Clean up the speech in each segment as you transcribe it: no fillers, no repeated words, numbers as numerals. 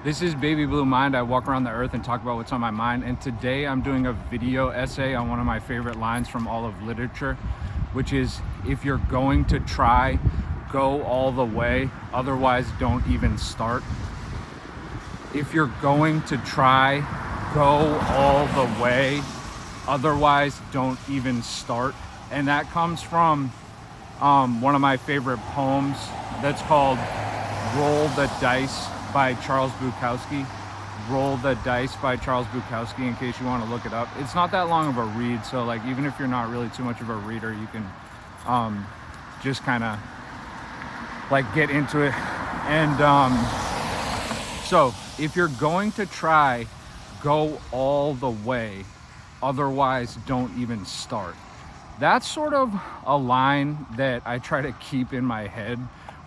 This is Baby Blue Mind. I walk around the earth and talk about what's on my mind. And today I'm doing a video essay on one of my favorite lines from all of literature, which is, if you're going to try, go all the way, otherwise don't even start. If you're going to try, go all the way, otherwise don't even start. And that comes from one of my favorite poems that's called Roll the Dice by Charles Bukowski. Roll the Dice by Charles Bukowski, in case you want to look it up. It's not that long of a read, so like even if you're not really too much of a reader, you can just kind of like get into it. And so if you're going to try, go all the way, otherwise don't even start. That's sort of a line that I try to keep in my head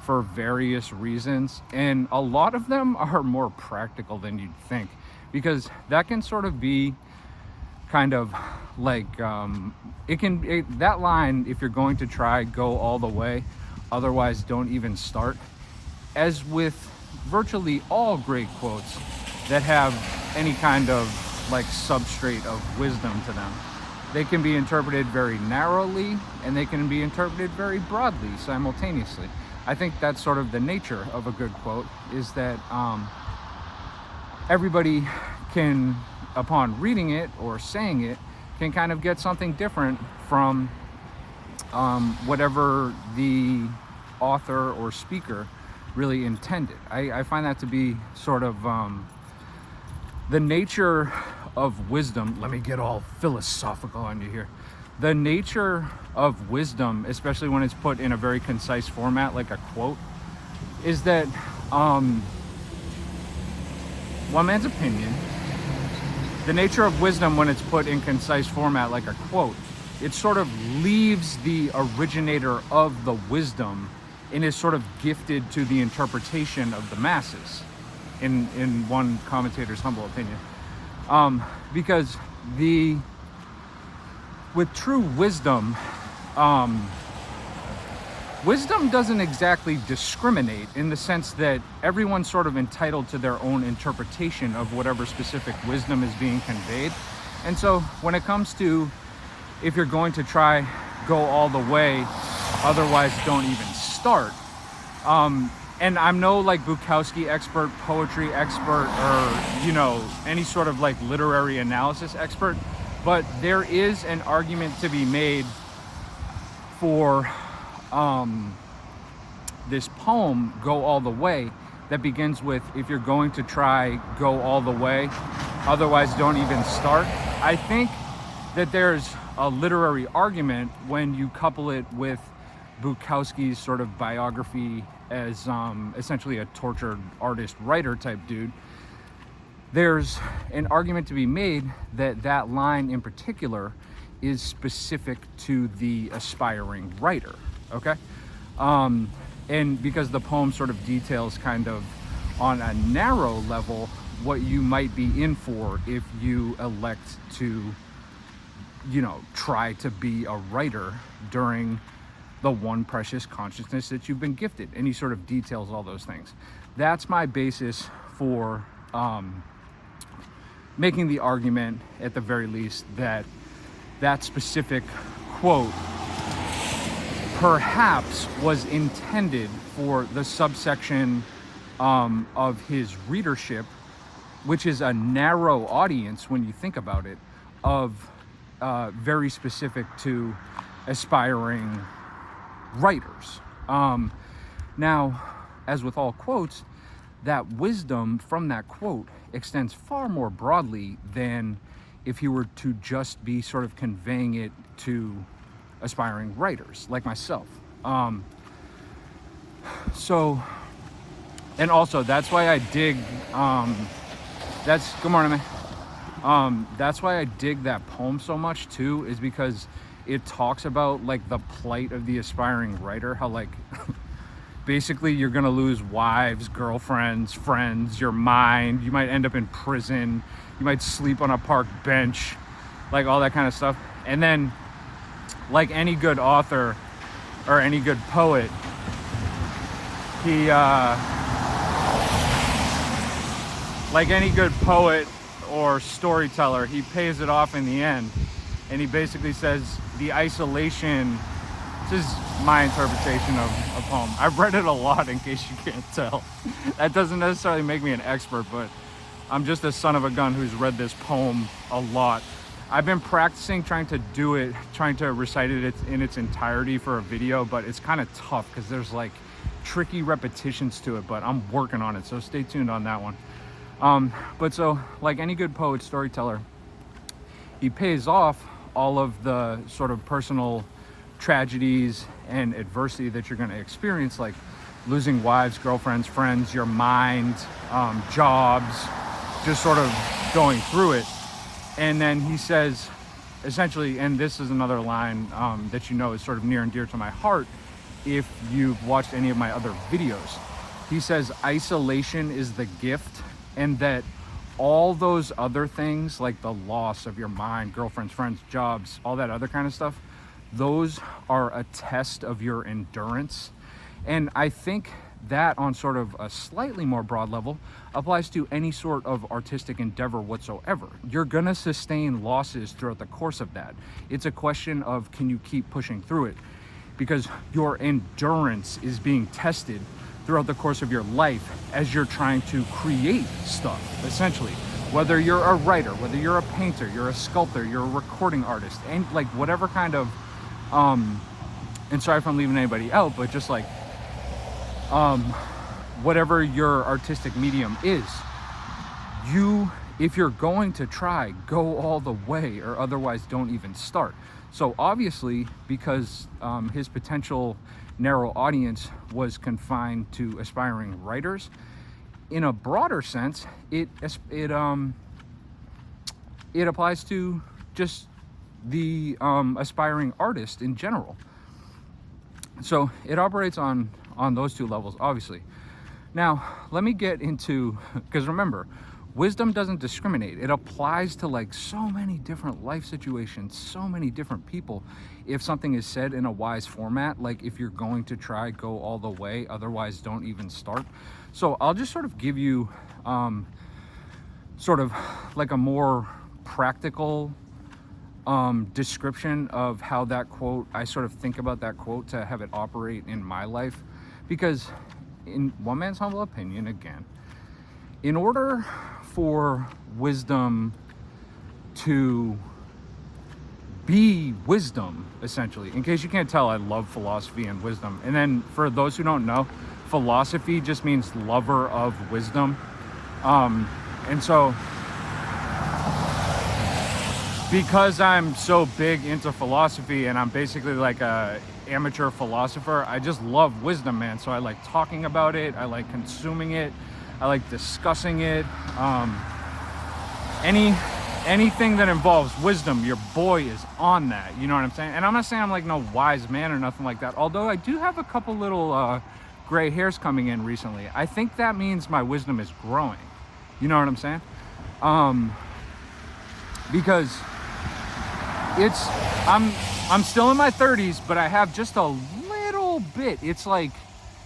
for various reasons, and a lot of them are more practical than you'd think, because that can sort of be kind of like that line, if you're going to try, go all the way, otherwise don't even start, as with virtually all great quotes that have any kind of like substrate of wisdom to them. They can be interpreted very narrowly and they can be interpreted very broadly simultaneously. I think that's sort of the nature of a good quote, is that everybody can, upon reading it or saying it, can kind of get something different from whatever the author or speaker really intended. I find that to be sort of the nature of wisdom. Let me get all philosophical on you here. The nature of wisdom, especially when it's put in a very concise format like a quote, is that one man's opinion, the nature of wisdom when it's put in concise format like a quote, it sort of leaves the originator of the wisdom and is sort of gifted to the interpretation of the masses, in one commentator's humble opinion. Because with true wisdom, wisdom doesn't exactly discriminate, in the sense that everyone's sort of entitled to their own interpretation of whatever specific wisdom is being conveyed. And so when it comes to, if you're going to try, go all the way, otherwise don't even start. And I'm no like Bukowski expert, poetry expert, or, you know, any sort of like literary analysis expert, but there is an argument to be made for this poem, Go All the Way, that begins with, if you're going to try, go all the way, otherwise don't even start. I think that there's a literary argument when you couple it with Bukowski's sort of biography as essentially a tortured artist writer type dude. There's an argument to be made that that line in particular is specific to the aspiring writer, okay? And because the poem sort of details kind of on a narrow level what you might be in for if you elect to, you know, try to be a writer during the one precious consciousness that you've been gifted. And he sort of details all those things. That's my basis for making the argument, at the very least, that that specific quote perhaps was intended for the subsection of his readership, which is a narrow audience when you think about it, of very specific to aspiring writers. Now, as with all quotes, that wisdom from that quote extends far more broadly than if he were to just be sort of conveying it to aspiring writers like myself. So, and also that's why I dig, good morning, man. That's why I dig that poem so much too, is because it talks about like the plight of the aspiring writer, how like basically you're gonna lose wives, girlfriends, friends, your mind, you might end up in prison, you might sleep on a park bench, like all that kind of stuff. And then, like any good author or any good poet, like any good poet or storyteller, he pays it off in the end. And he basically says the isolation, this is my interpretation of a poem. I've read it a lot, in case you can't tell. That doesn't necessarily make me an expert, but I'm just a son of a gun who's read this poem a lot. I've been practicing trying to recite it in its entirety for a video, but it's kind of tough because there's like tricky repetitions to it, but I'm working on it, so stay tuned on that one. But so, like any good poet, storyteller, he pays off all of the sort of personal tragedies and adversity that you're going to experience, like losing wives, girlfriends, friends, your mind, jobs, just sort of going through it. And then he says, essentially, and this is another line that you know is sort of near and dear to my heart if you've watched any of my other videos. He says isolation is the gift, and that all those other things, like the loss of your mind, girlfriends, friends, jobs, all that other kind of stuff, those are a test of your endurance. And I think that, on sort of a slightly more broad level, applies to any sort of artistic endeavor whatsoever. You're gonna sustain losses throughout the course of that. It's a question of, can you keep pushing through it? Because your endurance is being tested throughout the course of your life as you're trying to create stuff, essentially. Whether you're a writer, whether you're a painter, you're a sculptor, you're a recording artist, and like whatever kind of, and sorry if I'm leaving anybody out, but just like, whatever your artistic medium is, if you're going to try, go all the way, or otherwise don't even start. So obviously, because his potential narrow audience was confined to aspiring writers, in a broader sense, it applies to just the aspiring artist in general. So it operates on those two levels, obviously. Now, let me get into, because remember, wisdom doesn't discriminate. It applies to like so many different life situations, so many different people. If something is said in a wise format, like if you're going to try, go all the way, otherwise don't even start. So I'll just sort of give you sort of like a more practical description of how that quote, I sort of think about that quote to have it operate in my life. Because in one man's humble opinion, again, in order for wisdom to be wisdom, essentially, in case you can't tell, I love philosophy and wisdom. And then for those who don't know, philosophy just means lover of wisdom. And so, because I'm so big into philosophy and I'm basically like a amateur philosopher, I just love wisdom, man. So I like talking about it, I like consuming it, I like discussing it. Anything that involves wisdom, your boy is on that, you know what I'm saying? And I'm not saying I'm like no wise man or nothing like that, although I do have a couple little gray hairs coming in recently. I think that means my wisdom is growing, you know what I'm saying? Because I'm still in my 30s, but I have just a little bit. It's like,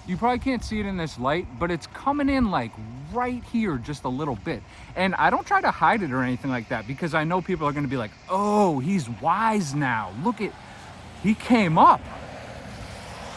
you probably can't see it in this light, but it's coming in like right here just a little bit. And I don't try to hide it or anything like that, because I know people are going to be like, oh, he's wise now. Look at, he came up.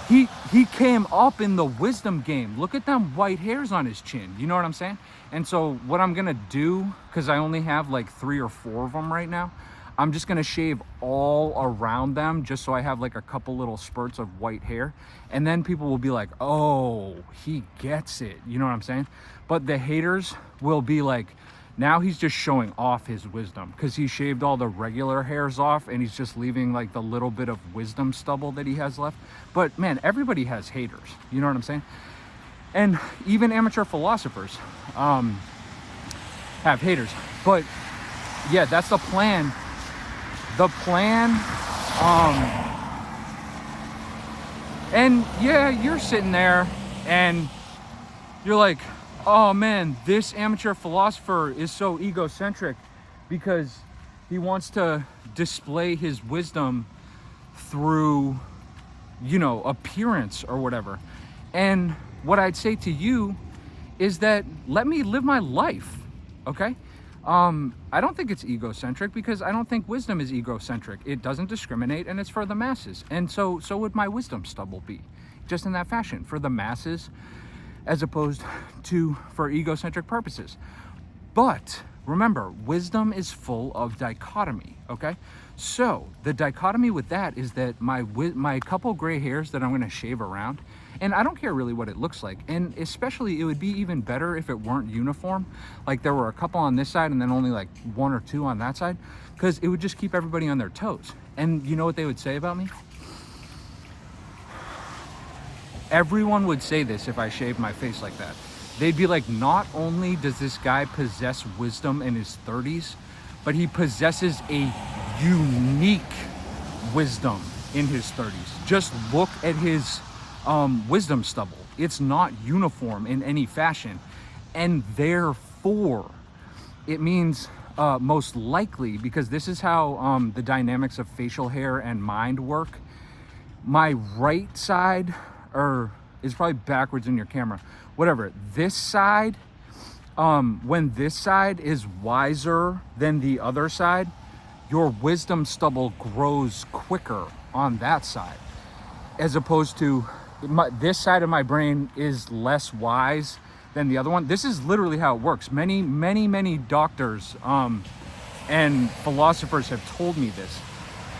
He came up in the wisdom game. Look at them white hairs on his chin. You know what I'm saying? And so what I'm going to do, because I only have like 3 or 4 of them right now, I'm just gonna shave all around them just so I have like a couple little spurts of white hair. And then people will be like, oh, he gets it. You know what I'm saying? But the haters will be like, now he's just showing off his wisdom because he shaved all the regular hairs off and he's just leaving like the little bit of wisdom stubble that he has left. But man, everybody has haters. You know what I'm saying? And even amateur philosophers have haters. But yeah, that's the plan. The plan, and yeah, you're sitting there and you're like, oh man, this amateur philosopher is so egocentric because he wants to display his wisdom through, you know, appearance or whatever. And what I'd say to you is that let me live my life. okay? I don't think it's egocentric, because I don't think wisdom is egocentric. It doesn't discriminate, and it's for the masses. And so would my wisdom stubble be, just in that fashion, for the masses, as opposed to for egocentric purposes. But remember, wisdom is full of dichotomy, okay? So the dichotomy with that is that my couple gray hairs that I'm gonna shave around, and I don't care really what it looks like, and especially it would be even better if it weren't uniform, like there were a couple on this side and then only like 1 or 2 on that side, because it would just keep everybody on their toes. And you know what they would say about me? Everyone would say this if I shaved my face like that. They'd be like, not only does this guy possess wisdom in his 30s, but he possesses a unique wisdom in his 30s. Just look at his wisdom stubble. It's not uniform in any fashion. And therefore, it means most likely, because this is how the dynamics of facial hair and mind work, my right side, or is probably backwards in your camera, whatever, this side, when this side is wiser than the other side, your wisdom stubble grows quicker on that side, as opposed to this side of my brain is less wise than the other one. This is literally how it works. Many doctors and philosophers have told me this.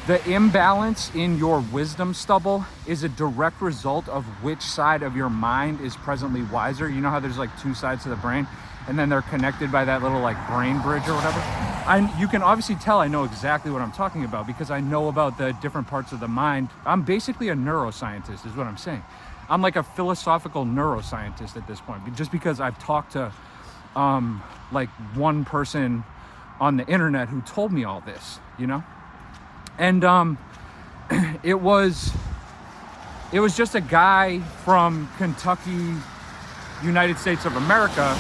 The imbalance in your wisdom stubble is a direct result of which side of your mind is presently wiser. You know how there's like 2 sides to the brain, and then they're connected by that little like brain bridge or whatever? You can obviously tell I know exactly what I'm talking about, because I know about the different parts of the mind. I'm basically a neuroscientist is what I'm saying. I'm like a philosophical neuroscientist at this point, just because I've talked to like one person on the internet who told me all this, you know? And it was just a guy from Kentucky, United States of America,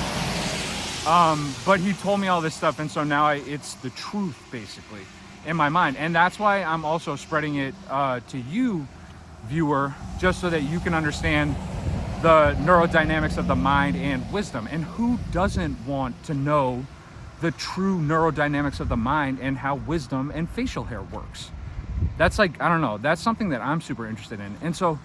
but he told me all this stuff, and so now it's the truth basically in my mind. And that's why I'm also spreading it to you, viewer, just so that you can understand the neurodynamics of the mind and wisdom. And who doesn't want to know the true neurodynamics of the mind and how wisdom and facial hair works? That's like, I don't know, that's something that I'm super interested in. And so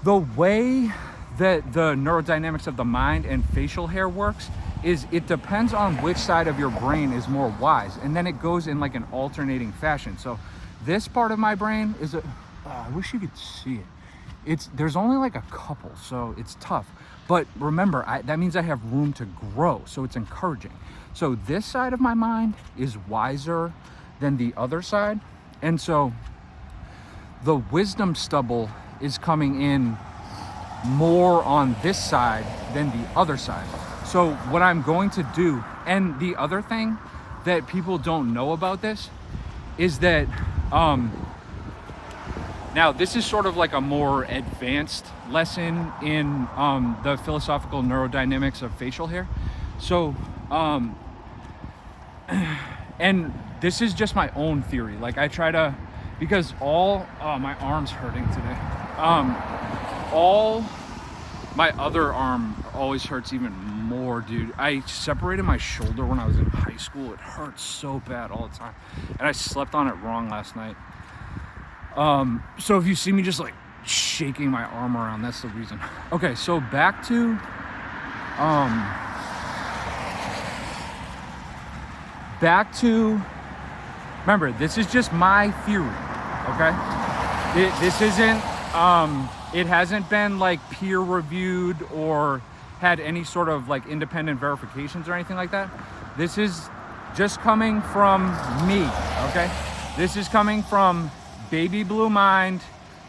the way that the neurodynamics of the mind and facial hair works is it depends on which side of your brain is more wise, and then it goes in like an alternating fashion. So this part of my brain is I wish you could see it. There's only like a couple, so it's tough. But remember, that means I have room to grow, so it's encouraging. So this side of my mind is wiser than the other side, and so the wisdom stubble is coming in more on this side than the other side. So what I'm going to do, and the other thing that people don't know about this is that now this is sort of like a more advanced lesson in the philosophical neurodynamics of facial hair. So and this is just my own theory. Like I try to, because my arm's hurting today. All my other arm always hurts even more, dude. I separated my shoulder when I was in high school. It hurts so bad all the time, and I slept on it wrong last night. So if you see me just like shaking my arm around, that's the reason. Okay, so back to remember, this is just my theory, okay? This isn't it hasn't been like peer reviewed or had any sort of like independent verifications or anything like that. This is just coming from me, okay? This is coming from Baby Blue Mind,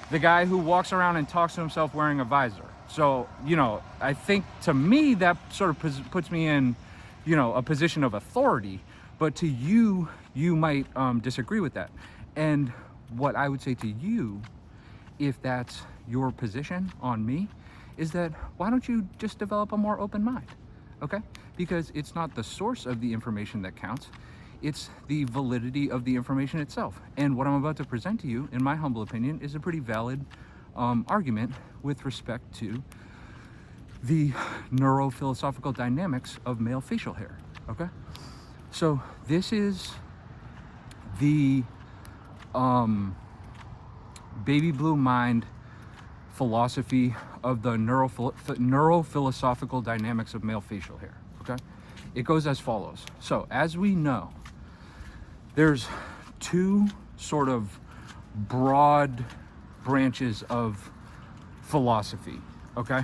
the guy who walks around and talks to himself wearing a visor. So, you know, I think to me that sort of puts me in, you know, a position of authority, but to you, you might disagree with that. And what I would say to you, if that's your position on me, is that why don't you just develop a more open mind, okay? Because it's not the source of the information that counts, it's the validity of the information itself. And what I'm about to present to you, in my humble opinion, is a pretty valid argument with respect to the neurophilosophical dynamics of male facial hair. okay? So this is the baby blue mind philosophy of the neurophilosophical dynamics of male facial hair, okay? It goes as follows. So as we know, there's two sort of broad branches of philosophy, okay?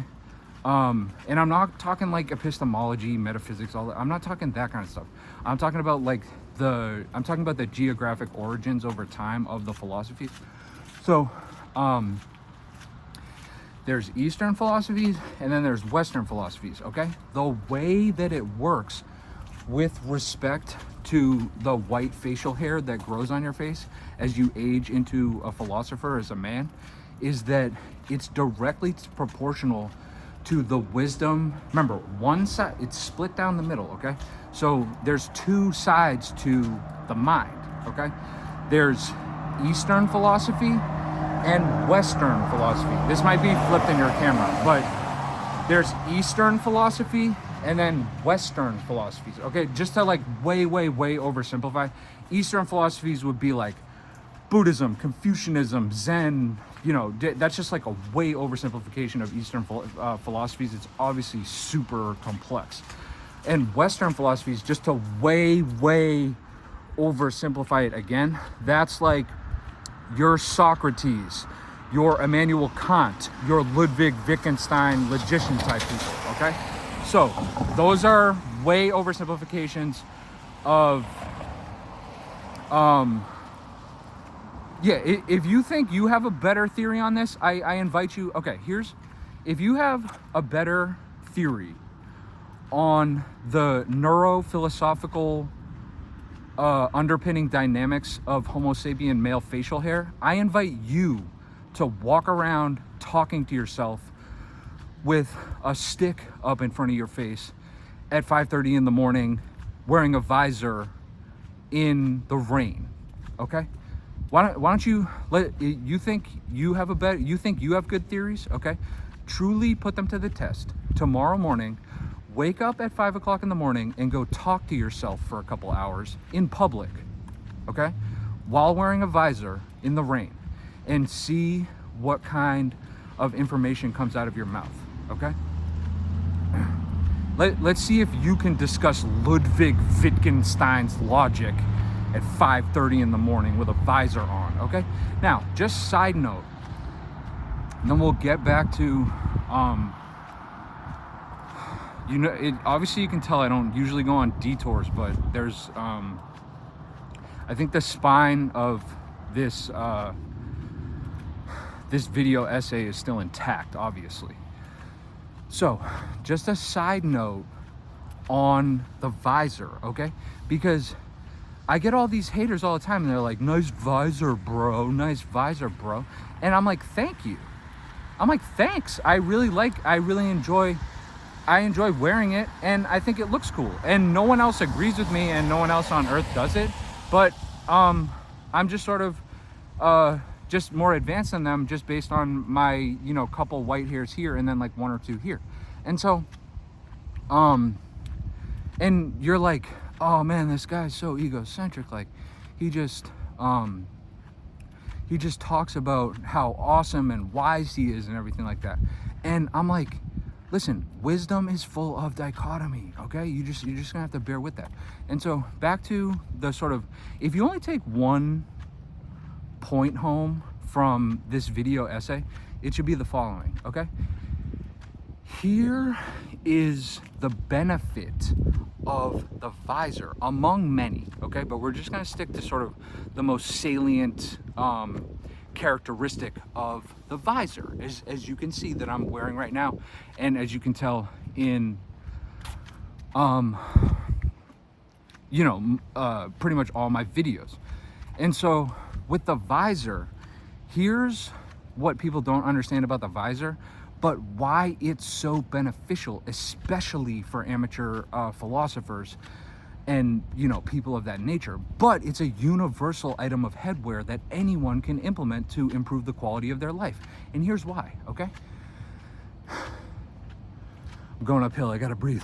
And I'm not talking like epistemology, metaphysics, all that. I'm not talking that kind of stuff. I'm talking about like the geographic origins over time of the philosophies. So, there's Eastern philosophies and then there's Western philosophies, okay? The way that it works with respect to the white facial hair that grows on your face as you age into a philosopher as a man is that it's directly proportional to the wisdom. Remember, one side, it's split down the middle, okay? So there's two sides to the mind, okay? There's Eastern philosophy and Western philosophy. This might be flipped in your camera, but there's Eastern philosophy and then Western philosophies, okay? Just to like way oversimplify, Eastern philosophies would be like Buddhism, Confucianism, Zen, you know, that's just like a way oversimplification of Eastern philosophies. It's obviously super complex. And Western philosophies, just to way oversimplify it again, that's like your Socrates, your Immanuel Kant, your Ludwig Wittgenstein logician type people, okay? So those are way oversimplifications of, yeah, if you think you have a better theory on this, I invite you, okay, if you have a better theory on the neurophilosophical underpinning dynamics of Homo sapien male facial hair, I invite you to walk around talking to yourself with a stick up in front of your face at 5:30 in the morning, wearing a visor in the rain, okay? Why don't you you think you have good theories, okay? Truly put them to the test. Tomorrow morning, wake up at 5 o'clock in the morning and go talk to yourself for a couple hours in public, okay? While wearing a visor in the rain, and see what kind of information comes out of your mouth, okay? Let's see if you can discuss Ludwig Wittgenstein's logic at 5:30 in the morning with a visor on, okay? Now, just side note, and then we'll get back to, you know, obviously you can tell I don't usually go on detours, but there's, I think the spine of this, this video essay is still intact, obviously. So, just a side note on the visor, okay? Because I get all these haters all the time and they're like, nice visor, bro, nice visor, bro. And I'm like, thank you. I'm like, thanks. I enjoy wearing it and I think it looks cool. And no one else agrees with me and no one else on earth does it. But I'm just sort of just more advanced than them just based on my, you know, couple white hairs here and then like one or two here. And so, and you're like, oh man, this guy's so egocentric. Like he just talks about how awesome and wise he is and everything like that. And I'm like, listen, wisdom is full of dichotomy, okay? You're just gonna have to bear with that. And so back to the sort of, if you only take one point home from this video essay, it should be the following, okay? Here is the benefit of the visor among many, okay? But we're just gonna stick to sort of the most salient characteristic of the visor, as you can see that I'm wearing right now, and as you can tell in you know, pretty much all my videos. And so with the visor, here's what people don't understand about the visor, but why it's so beneficial, especially for amateur philosophers and, you know, people of that nature. But it's a universal item of headwear that anyone can implement to improve the quality of their life. And here's why, okay? I'm going uphill, I gotta breathe.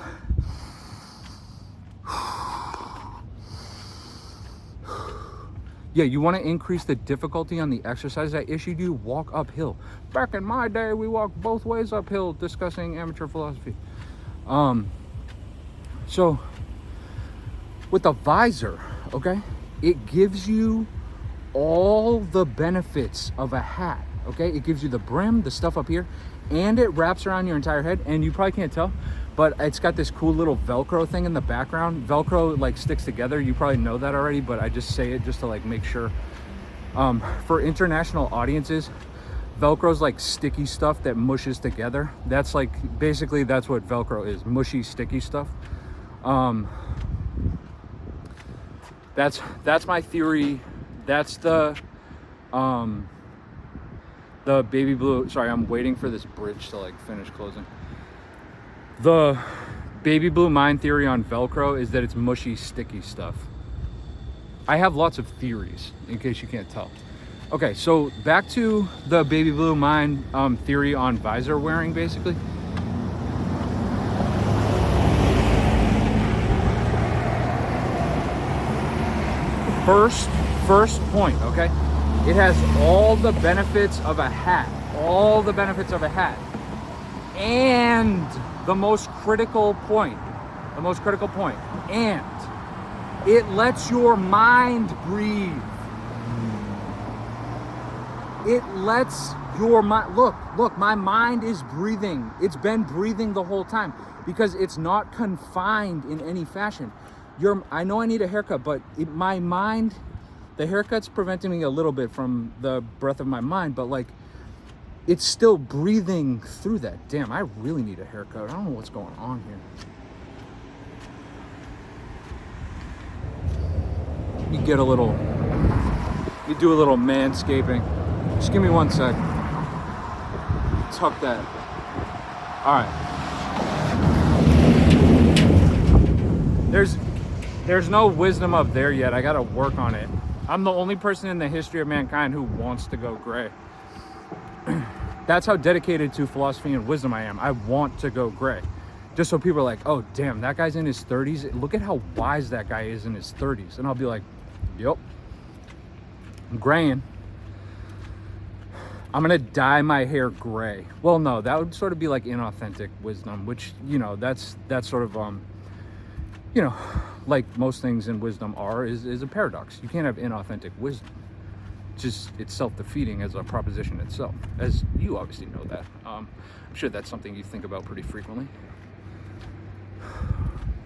Yeah, you want to increase the difficulty on the exercise I issued you. Walk uphill. Back in my day, we walked both ways uphill discussing amateur philosophy. So with the visor, okay, it gives you all the benefits of a hat. Okay, it gives you the brim, the stuff up here, and it wraps around your entire head. And you probably can't tell, but it's got this cool little Velcro thing in the background. Velcro like sticks together. You probably know that already, but I just say it just to like make sure. For international audiences, Velcro's like sticky stuff that mushes together. That's like, basically that's what Velcro is, mushy, sticky stuff. That's my theory. That's the baby blue, sorry, I'm waiting for this bridge to like finish closing. The baby blue mind theory on Velcro is that it's mushy, sticky stuff. I have lots of theories in case you can't tell. Okay, so back to the baby blue mind theory on visor wearing, basically. First point, okay? It has all the benefits of a hat, all the benefits of a hat. And the most critical point, and it lets your mind breathe. It lets your mind, look, my mind is breathing. It's been breathing the whole time because it's not confined in any fashion. I know I need a haircut, but my mind, the haircut's preventing me a little bit from the breath of my mind, but like, it's still breathing through that. Damn, I really need a haircut. I don't know what's going on here. Let me do a little manscaping. Just give me 1 sec. Tuck that. All right. There's no wisdom up there yet. I gotta work on it. I'm the only person in the history of mankind who wants to go gray. That's how dedicated to philosophy and wisdom I am. I want to go gray. Just so people are like, oh, damn, that guy's in his 30s. Look at how wise that guy is in his 30s. And I'll be like, yep, I'm graying. I'm gonna dye my hair gray. Well, no, that would sort of be like inauthentic wisdom, which, you know, that's sort of, you know, like most things in wisdom is a paradox. You can't have inauthentic wisdom. It's self-defeating as a proposition itself, as you obviously know that. I'm sure that's something you think about pretty frequently.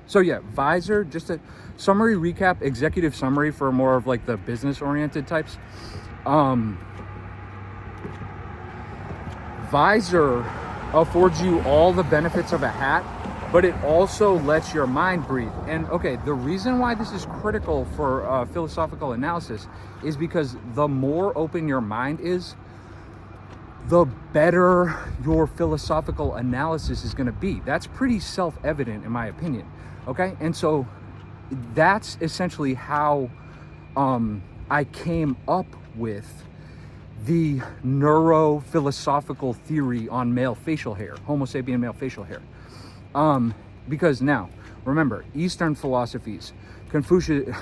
So yeah, visor, just a summary recap, executive summary for more of like the business-oriented types. Visor affords you all the benefits of a hat, but it also lets your mind breathe. And okay, the reason why this is critical for philosophical analysis is because the more open your mind is, the better your philosophical analysis is gonna be. That's pretty self-evident in my opinion, okay? And so that's essentially how I came up with the neuro-philosophical theory on male facial hair, Homo sapien male facial hair. Because now, remember, Eastern philosophies, Confucius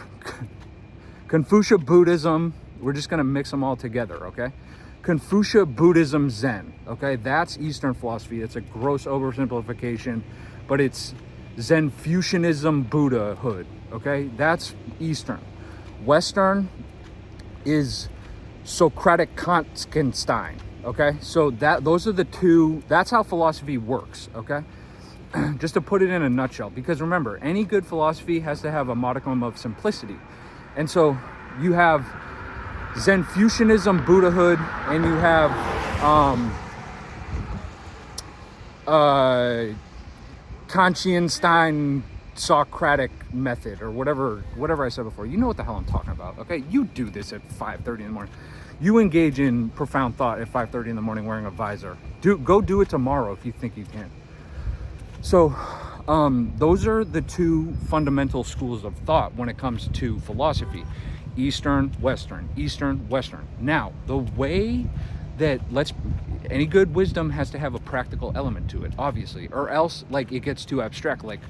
Buddhism, we're just gonna mix them all together, okay? Confucius Buddhism Zen, okay? That's Eastern philosophy. It's a gross oversimplification, but it's Zenfusionism Buddhahood, okay? That's Eastern. Western is Socratic Kantianstein, okay? So those are the two, that's how philosophy works, okay? Just to put it in a nutshell, because remember, any good philosophy has to have a modicum of simplicity. And so you have Zenfusionism Buddhahood, and you have Kantianstein Socratic method, or whatever I said before. You know what the hell I'm talking about, okay? You do this at 5:30 in the morning. You engage in profound thought at 5:30 in the morning wearing a visor. Go do it tomorrow if you think you can. So those are the two fundamental schools of thought when it comes to philosophy: Eastern, Western, Eastern, Western. Now, the way that any good wisdom has to have a practical element to it, obviously, or else like it gets too abstract. Like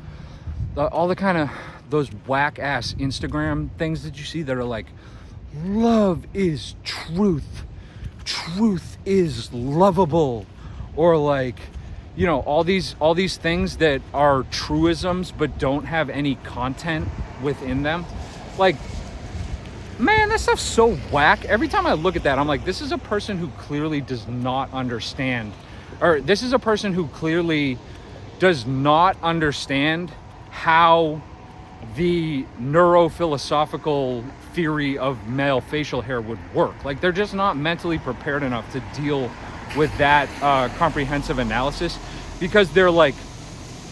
all the kind of those whack ass Instagram things that you see that are like, love is truth. Truth is lovable. Or like, you know, all these things that are truisms but don't have any content within them. Like, man, that stuff's so whack. Every time I look at that, I'm like, this is a person who clearly does not understand, or this is a person who clearly does not understand how the neurophilosophical theory of male facial hair would work. Like, they're just not mentally prepared enough to deal with that comprehensive analysis, because they're like,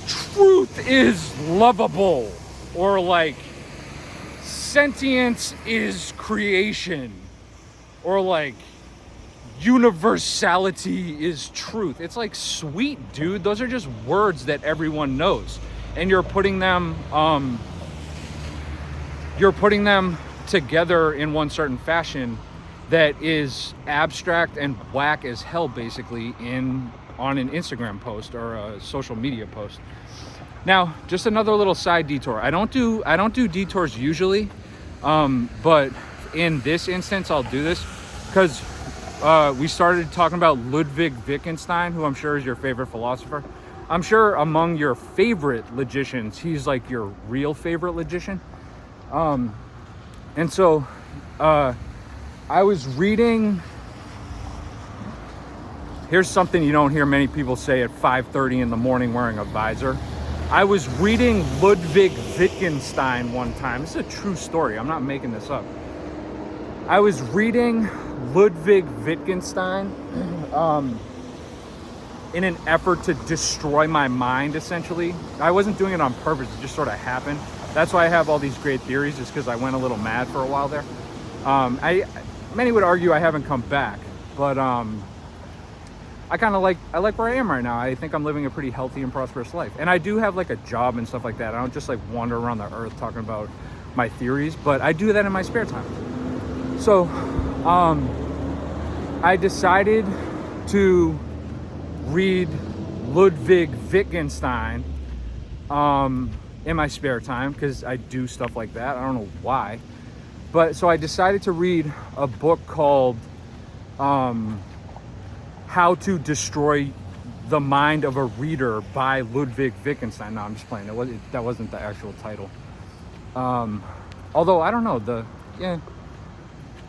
truth is lovable, or like, sentience is creation, or like, universality is truth. It's like, sweet dude, those are just words that everyone knows, and you're putting them together in one certain fashion that is abstract and whack as hell, basically, on an Instagram post or a social media post. Now, just another little side detour. I don't do detours usually, but in this instance, I'll do this because we started talking about Ludwig Wittgenstein, who I'm sure is your favorite philosopher. I'm sure among your favorite logicians, he's like your real favorite logician. And so I was reading, here's something you don't hear many people say at 5:30 in the morning wearing a visor. I was reading Ludwig Wittgenstein one time. This is a true story. I'm not making this up. I was reading Ludwig Wittgenstein in an effort to destroy my mind, essentially. I wasn't doing it on purpose. It just sort of happened. That's why I have all these great theories, is because I went a little mad for a while there. Many would argue I haven't come back, but I kind of like where I am right now. I think I'm living a pretty healthy and prosperous life. And I do have like a job and stuff like that. I don't just like wander around the earth talking about my theories, but I do that in my spare time. So I decided to read Ludwig Wittgenstein in my spare time, because I do stuff like that. I don't know why. But so I decided to read a book called How to Destroy the Mind of a Reader by Ludwig Wittgenstein. No, I'm just playing. That wasn't the actual title. Although, I don't know.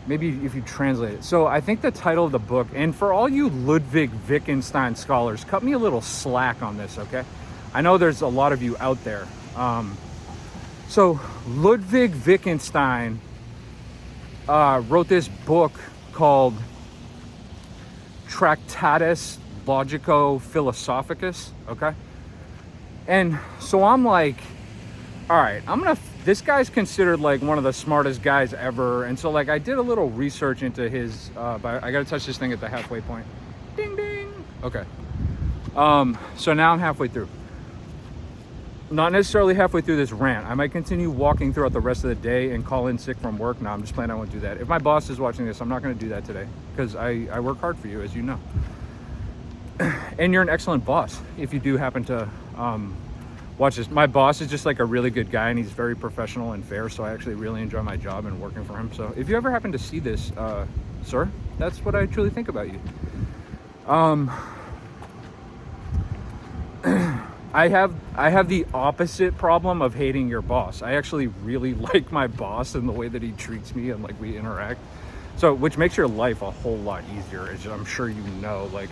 Maybe if you translate it. So I think the title of the book, and for all you Ludwig Wittgenstein scholars, cut me a little slack on this, okay? I know there's a lot of you out there. So Ludwig Wittgenstein wrote this book called Tractatus Logico-Philosophicus, okay? And so I'm like, all right, this guy's considered like one of the smartest guys ever. And so like I did a little research into his, I gotta touch this thing at the halfway point. Ding, ding. Okay. So now I'm halfway through. Not necessarily halfway through this rant. I might continue walking throughout the rest of the day and call in sick from work. No, I'm just planning I won't do that. If my boss is watching this, I'm not going to do that today, because I work hard for you, as you know. And you're an excellent boss if you do happen to watch this. My boss is just like a really good guy, and he's very professional and fair, so I actually really enjoy my job and working for him. So if you ever happen to see this, sir, that's what I truly think about you. I have the opposite problem of hating your boss. I actually really like my boss and the way that he treats me and like we interact. So, which makes your life a whole lot easier, as I'm sure you know. Like,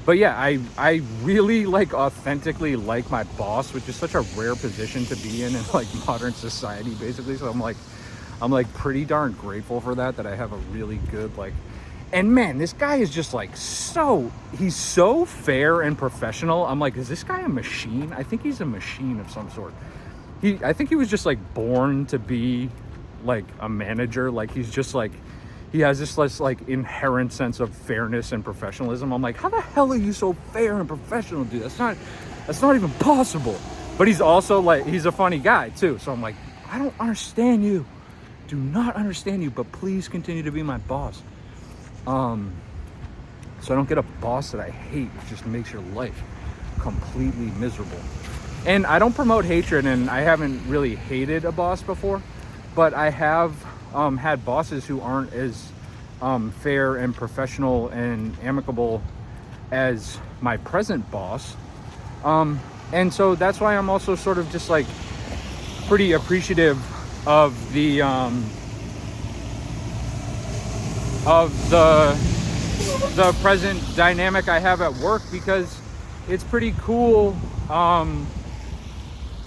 but yeah, I really like authentically like my boss, which is such a rare position to be in like modern society, basically. So I'm like pretty darn grateful for that I have a really good like. And man, this guy is just like he's so fair and professional. I'm like, is this guy a machine? I think he's a machine of some sort. I think he was just like born to be like a manager. Like he's just like, he has this like inherent sense of fairness and professionalism. I'm like, how the hell are you so fair and professional, dude? That's not even possible. But he's also like, he's a funny guy too. So I'm like, I don't understand you. Do not understand you, but please continue to be my boss. So I don't get a boss that I hate, which just makes your life completely miserable. And I don't promote hatred, and I haven't really hated a boss before. but I have had bosses who aren't as fair and professional and amicable as my present boss. And so that's why I'm also sort of just like pretty appreciative of the present dynamic I have at work, because it's pretty cool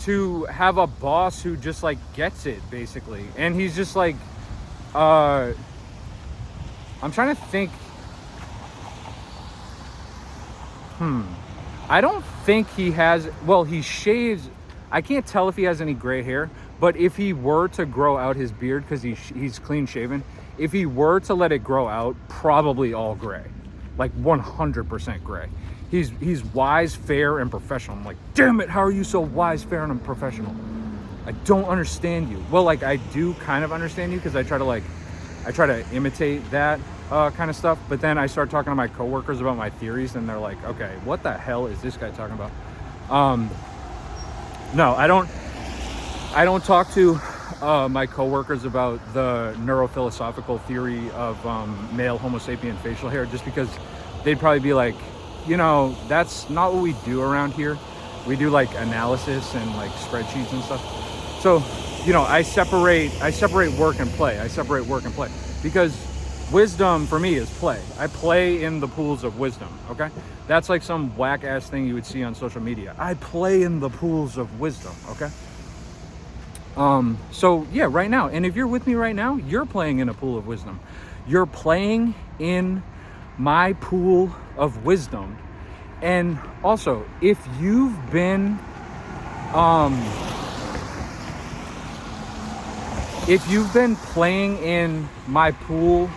to have a boss who just like gets it, basically. And he's just like I'm trying to think. I don't think he has, well, he shaves. I can't tell if he has any gray hair, but if he were to grow out his beard, because he's clean shaven, if he were to let it grow out, probably all gray, like 100% gray. He's wise, fair, and professional. I'm like, damn it, how are you so wise, fair, and professional? I don't understand you. Well, like, I do kind of understand you, because I try to imitate that kind of stuff. But then I start talking to my coworkers about my theories, and they're like, okay, what the hell is this guy talking about? No, I don't talk to my coworkers about the neurophilosophical theory of male Homo sapien facial hair, just because they'd probably be like, you know, that's not what we do around here. We do like analysis and like spreadsheets and stuff. So, you know, I separate work and play. Because wisdom for me is play. I play in the pools of wisdom, okay? That's like some whack ass thing you would see on social media. I play in the pools of wisdom, okay? So yeah, right now, and if you're with me right now, you're playing in a pool of wisdom. You're playing in my pool of wisdom. And also, if you've been playing in my pool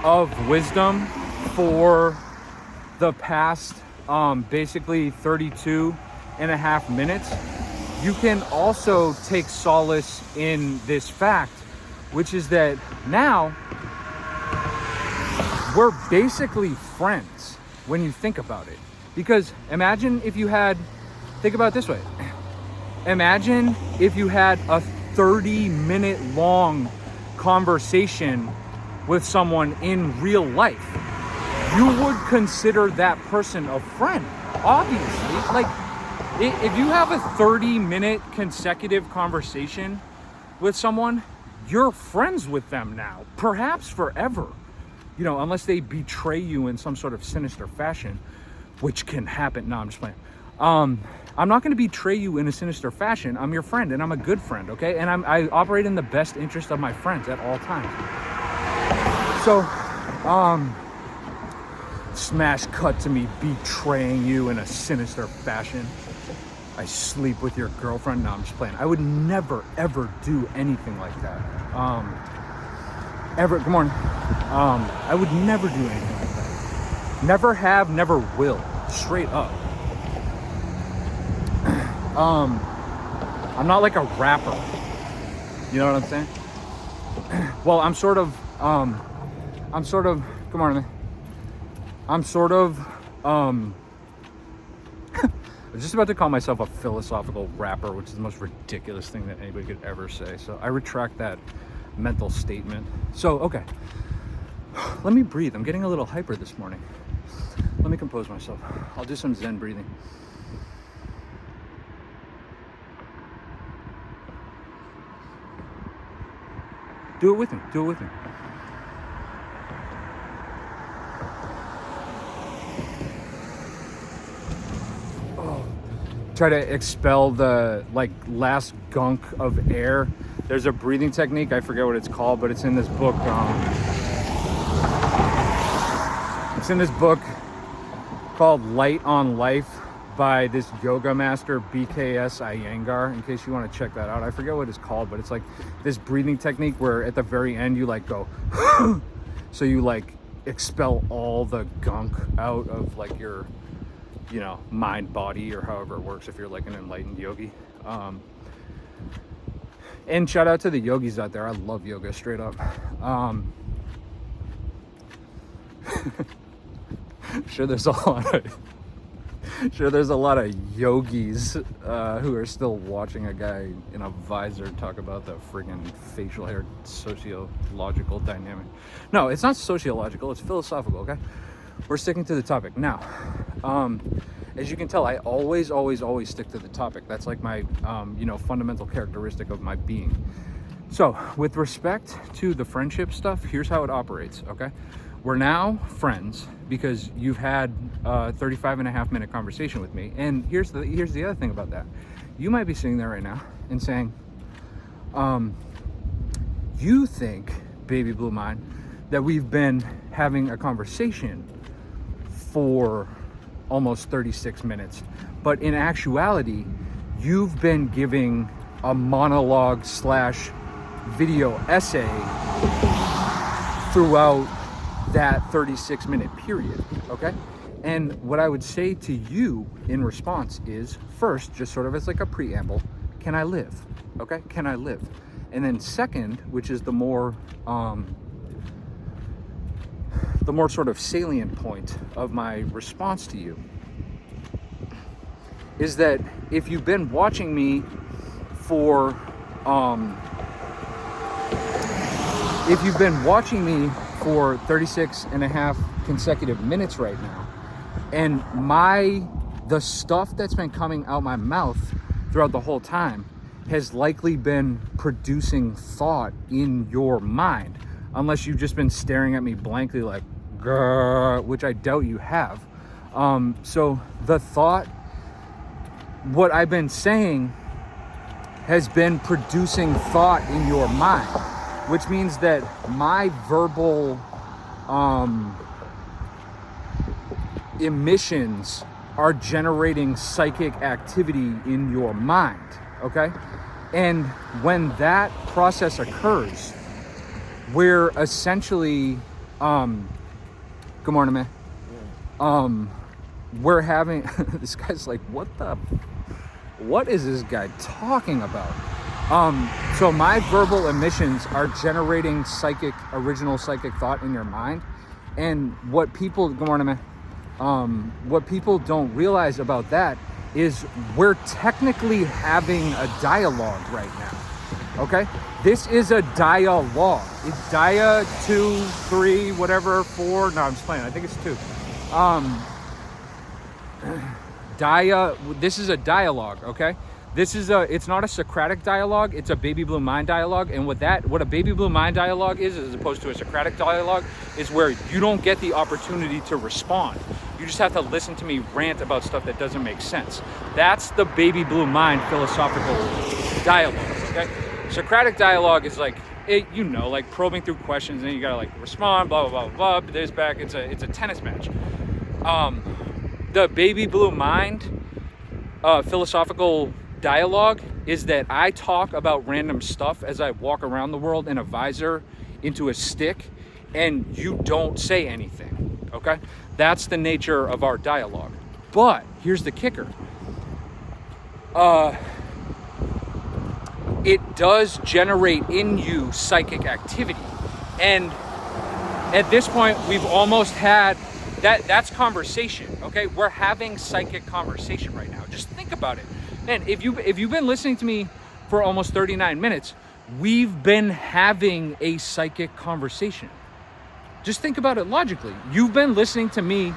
of wisdom for the past basically 32 and a half minutes, you can also take solace in this fact, which is that now we're basically friends when you think about it. Because imagine if you had, think about it this way. Imagine if you had a 30-minute long conversation with someone in real life. You would consider that person a friend, obviously. Like, if you have a 30-minute consecutive conversation with someone, you're friends with them now, perhaps forever. You know, unless they betray you in some sort of sinister fashion, which can happen. No, I'm just playing. I'm not going to betray you in a sinister fashion. I'm your friend, and I'm a good friend, okay? And I operate in the best interest of my friends at all times. So, smash cut to me betraying you in a sinister fashion. I sleep with your girlfriend. No, I'm just playing. I would never, ever do anything like that. Good morning. I would never do anything like that. Never have, never will. Straight up. I'm not like a rapper. You know what I'm saying? Well, I'm sort of, good morning. I'm sort of, I was just about to call myself a philosophical rapper, which is the most ridiculous thing that anybody could ever say. So I retract that mental statement. So, okay. Let me breathe. I'm getting a little hyper this morning. Let me compose myself. I'll do some Zen breathing. Do it with me. Do it with me. Try to expel the like last gunk of air. There's a breathing technique, I forget what it's called, but it's in this book. It's in this book called Light on Life by this yoga master, BKS Iyengar, in case you want to check that out. I forget what it's called, but it's like this breathing technique where at the very end you like go so you like expel all the gunk out of like your, you know, mind, body, or however it works if you're like an enlightened yogi. And shout out to the yogis out there. I love yoga, straight up. I'm sure there's a lot of Sure, there's a lot of yogis who are still watching a guy in a visor talk about the friggin' facial hair sociological dynamic. No, it's not sociological, it's philosophical, okay? We're sticking to the topic. Now, as you can tell, I always stick to the topic. That's like my, fundamental characteristic of my being. So, with respect to the friendship stuff, here's how it operates, okay? We're now friends because you've had a 35.5-minute conversation with me. And here's the other thing about that. You might be sitting there right now and saying, you think, baby blue mind, that we've been having a conversation for almost 36 minutes. But in actuality, you've been giving a monologue / video essay throughout that 36-minute period, okay? And what I would say to you in response is, first, just sort of as like a preamble, can I live? Okay, can I live? And then second, which is the more sort of salient point of my response to you, is that if you've been watching me for 36.5 consecutive minutes right now, and the stuff that's been coming out my mouth throughout the whole time has likely been producing thought in your mind, unless you've just been staring at me blankly like, grrr, which I doubt you have. So the thought, what I've been saying has been producing thought in your mind, which means that my verbal emissions are generating psychic activity in your mind, okay? And when that process occurs, we're essentially, good morning, man. We're having, this guy's like, what is this guy talking about? So my verbal emissions are generating original psychic thought in your mind. And what people, good morning, man. What people don't realize about that is we're technically having a dialogue right now, okay? This is a dialogue. It's dia 2, 3, whatever, 4, no, I'm just playing, I think it's 2. This is a dialogue, okay? It's not a Socratic dialogue, it's a baby blue mind dialogue. And what a baby blue mind dialogue is, as opposed to a Socratic dialogue, is where you don't get the opportunity to respond. You just have to listen to me rant about stuff that doesn't make sense. That's the baby blue mind philosophical dialogue, okay? Socratic dialogue is like, like probing through questions, and you gotta like respond, blah, blah, blah, blah, this back, it's a tennis match. The baby blue mind philosophical dialogue is that I talk about random stuff as I walk around the world in a visor into a stick, and you don't say anything, okay? That's the nature of our dialogue. But here's the kicker. It does generate in you psychic activity. And at this point, we've almost had that's conversation, okay? We're having psychic conversation right now. Just think about it. Man, if you've been listening to me for almost 39 minutes, we've been having a psychic conversation. Just think about it logically. You've been listening to me,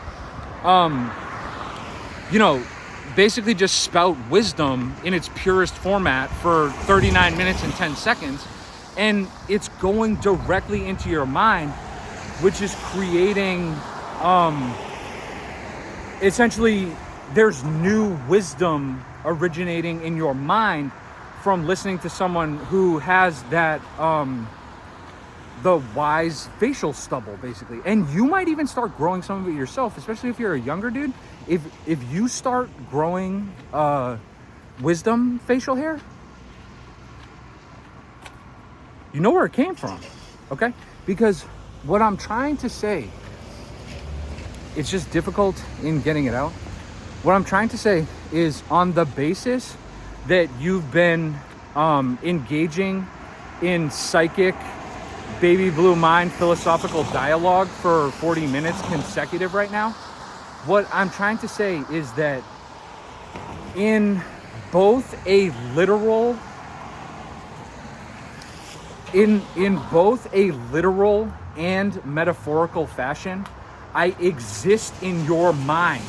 basically just spout wisdom in its purest format for 39 minutes and 10 seconds, and it's going directly into your mind, which is creating, essentially, there's new wisdom originating in your mind from listening to someone who has that, the wise facial stubble, basically. And you might even start growing some of it yourself, especially if you're a younger dude. If you start growing wisdom facial hair, you know where it came from, okay? Because what I'm trying to say, it's just difficult in getting it out. What I'm trying to say is, on the basis that you've been engaging in psychic baby blue mind philosophical dialogue for 40 minutes consecutive right now, what I'm trying to say is that in both a literal and metaphorical fashion, I exist in your mind.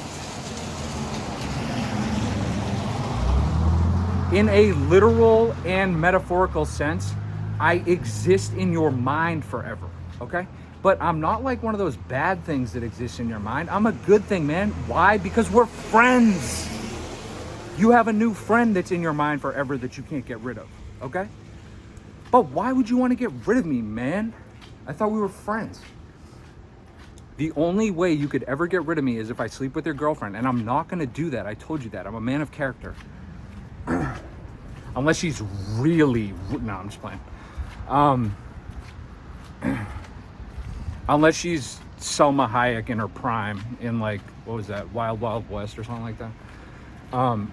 In a literal and metaphorical sense, I exist in your mind forever, okay? But I'm not like one of those bad things that exist in your mind. I'm a good thing, man. Why? Because we're friends. You have a new friend that's in your mind forever that you can't get rid of, okay? But why would you want to get rid of me, man? I thought we were friends. The only way you could ever get rid of me is if I sleep with your girlfriend, and I'm not going to do that. I told you that. I'm a man of character. Unless she's really... No, I'm just playing. Unless she's Selma Hayek in her prime in, like, what was that, Wild Wild West or something like that.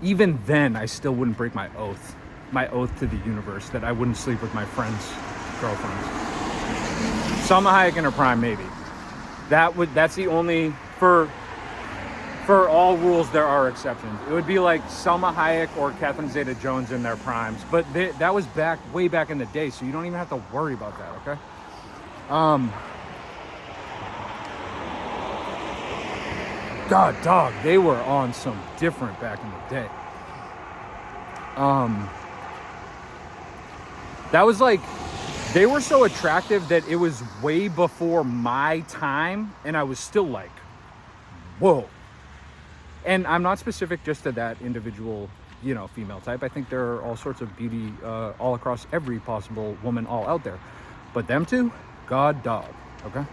Even then, I still wouldn't break my oath to the universe that I wouldn't sleep with my friends' girlfriends. Selma Hayek in her prime, maybe. That's the only... For all rules, there are exceptions. It would be like Selma Hayek or Catherine Zeta-Jones in their primes, but that was way back in the day, so you don't even have to worry about that, okay? God, dog, they were on some different back in the day. That was like, they were so attractive that it was way before my time, and I was still like, whoa. And I'm not specific just to that individual, female type. I think there are all sorts of beauty all across every possible woman all out there. But them two, God dog, okay?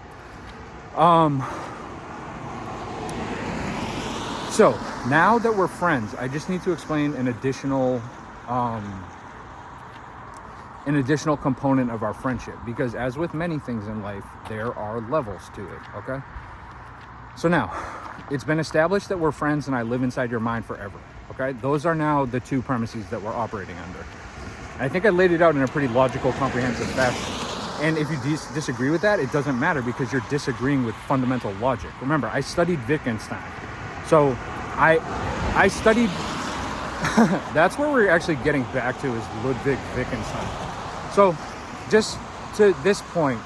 So, now that we're friends, I just need to explain an additional component of our friendship. Because as with many things in life, there are levels to it, okay? So now, it's been established that we're friends and I live inside your mind forever, okay? Those are now the two premises that we're operating under. I think I laid it out in a pretty logical, comprehensive fashion. And if you disagree with that, it doesn't matter because you're disagreeing with fundamental logic. Remember, I studied Wittgenstein. So I studied... That's where we're actually getting back to is Ludwig Wittgenstein. So just to this point,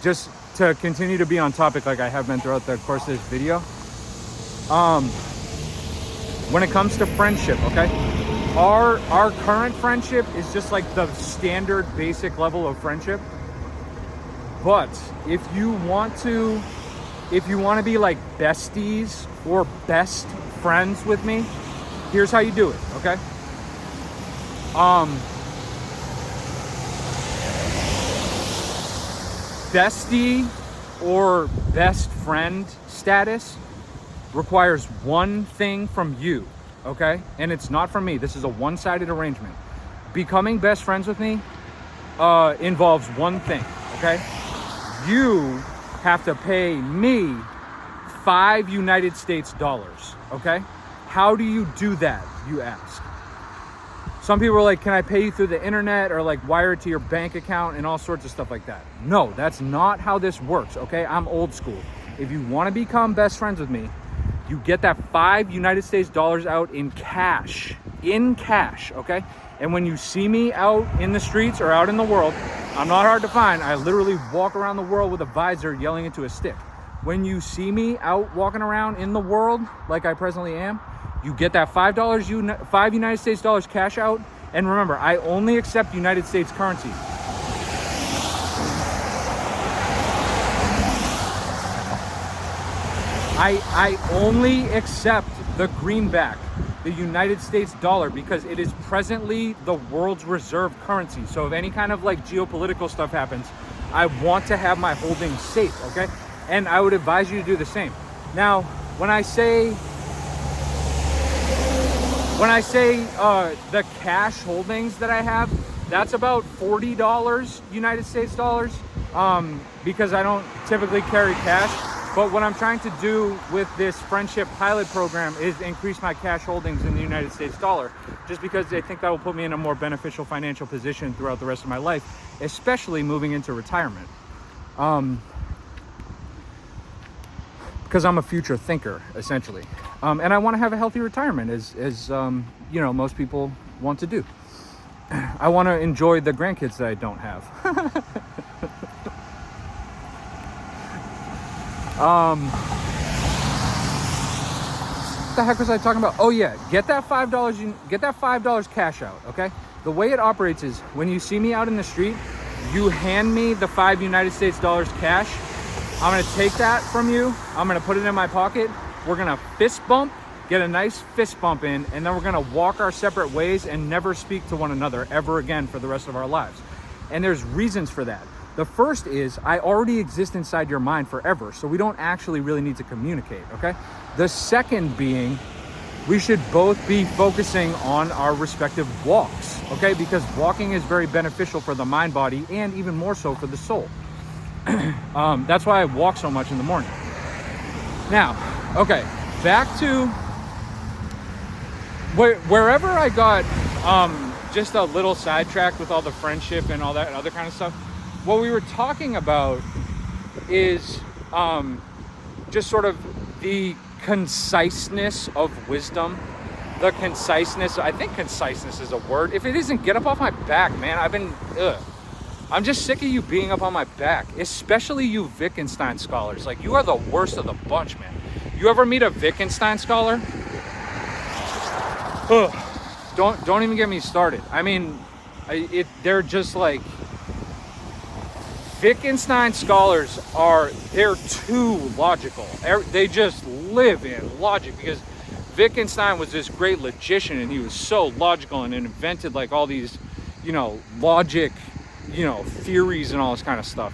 just to continue to be on topic like I have been throughout the course of this video, when it comes to friendship, okay, our current friendship is just like the standard basic level of friendship. But if you want to be like besties or best friends with me, here's how you do it, okay? Bestie or best friend status requires one thing from you, okay? And it's not from me. This is a one-sided arrangement. Becoming best friends with me involves one thing, okay? You have to pay me $5 United States, okay? How do you do that, you ask? Some people are like, can I pay you through the internet or like wire it to your bank account and all sorts of stuff like that? No, that's not how this works, okay? I'm old school. If you want to become best friends with me, you get that $5 United States out in cash, okay? And when you see me out in the streets or out in the world, I'm not hard to find. I literally walk around the world with a visor yelling into a stick. When you see me out walking around in the world like I presently am, you get that $5 United States cash out. And remember, I only accept United States currency. I only accept the greenback, the United States dollar, because it is presently the world's reserve currency. So if any kind of like geopolitical stuff happens, I want to have my holdings safe, okay? And I would advise you to do the same. Now, when I say the cash holdings that I have, that's about $40 United States dollars, because I don't typically carry cash. But what I'm trying to do with this friendship pilot program is increase my cash holdings in the United States dollar, just because I think that will put me in a more beneficial financial position throughout the rest of my life, especially moving into retirement. Because I'm a future thinker, essentially. And I want to have a healthy retirement, as you know, most people want to do. I want to enjoy the grandkids that I don't have. What the heck was I talking about? Oh yeah, get that $5. Get that $5 cash out. Okay. The way it operates is when you see me out in the street, you hand me the $5 United States cash. I'm gonna take that from you. I'm gonna put it in my pocket. We're gonna fist bump, get a nice fist bump in, and then we're gonna walk our separate ways and never speak to one another ever again for the rest of our lives. And there's reasons for that. The first is I already exist inside your mind forever, so we don't actually really need to communicate, okay? The second being, we should both be focusing on our respective walks, okay? Because walking is very beneficial for the mind, body, and even more so for the soul. That's why I walk so much in the morning. Now, okay, back to wherever I got just a little sidetracked with all the friendship and all that other kind of stuff. What we were talking about is just sort of the conciseness of wisdom. The conciseness, I think conciseness is a word. If it isn't, get up off my back, man. I'm just sick of you being up on my back, especially you Wittgenstein scholars. Like, you are the worst of the bunch, man. You ever meet a Wittgenstein scholar? Ugh. Don't even get me started. I mean, they're just like, Wittgenstein scholars they're too logical. They just live in logic, because Wittgenstein was this great logician, and he was so logical and invented like all these, you know, logic, you know, theories and all this kind of stuff.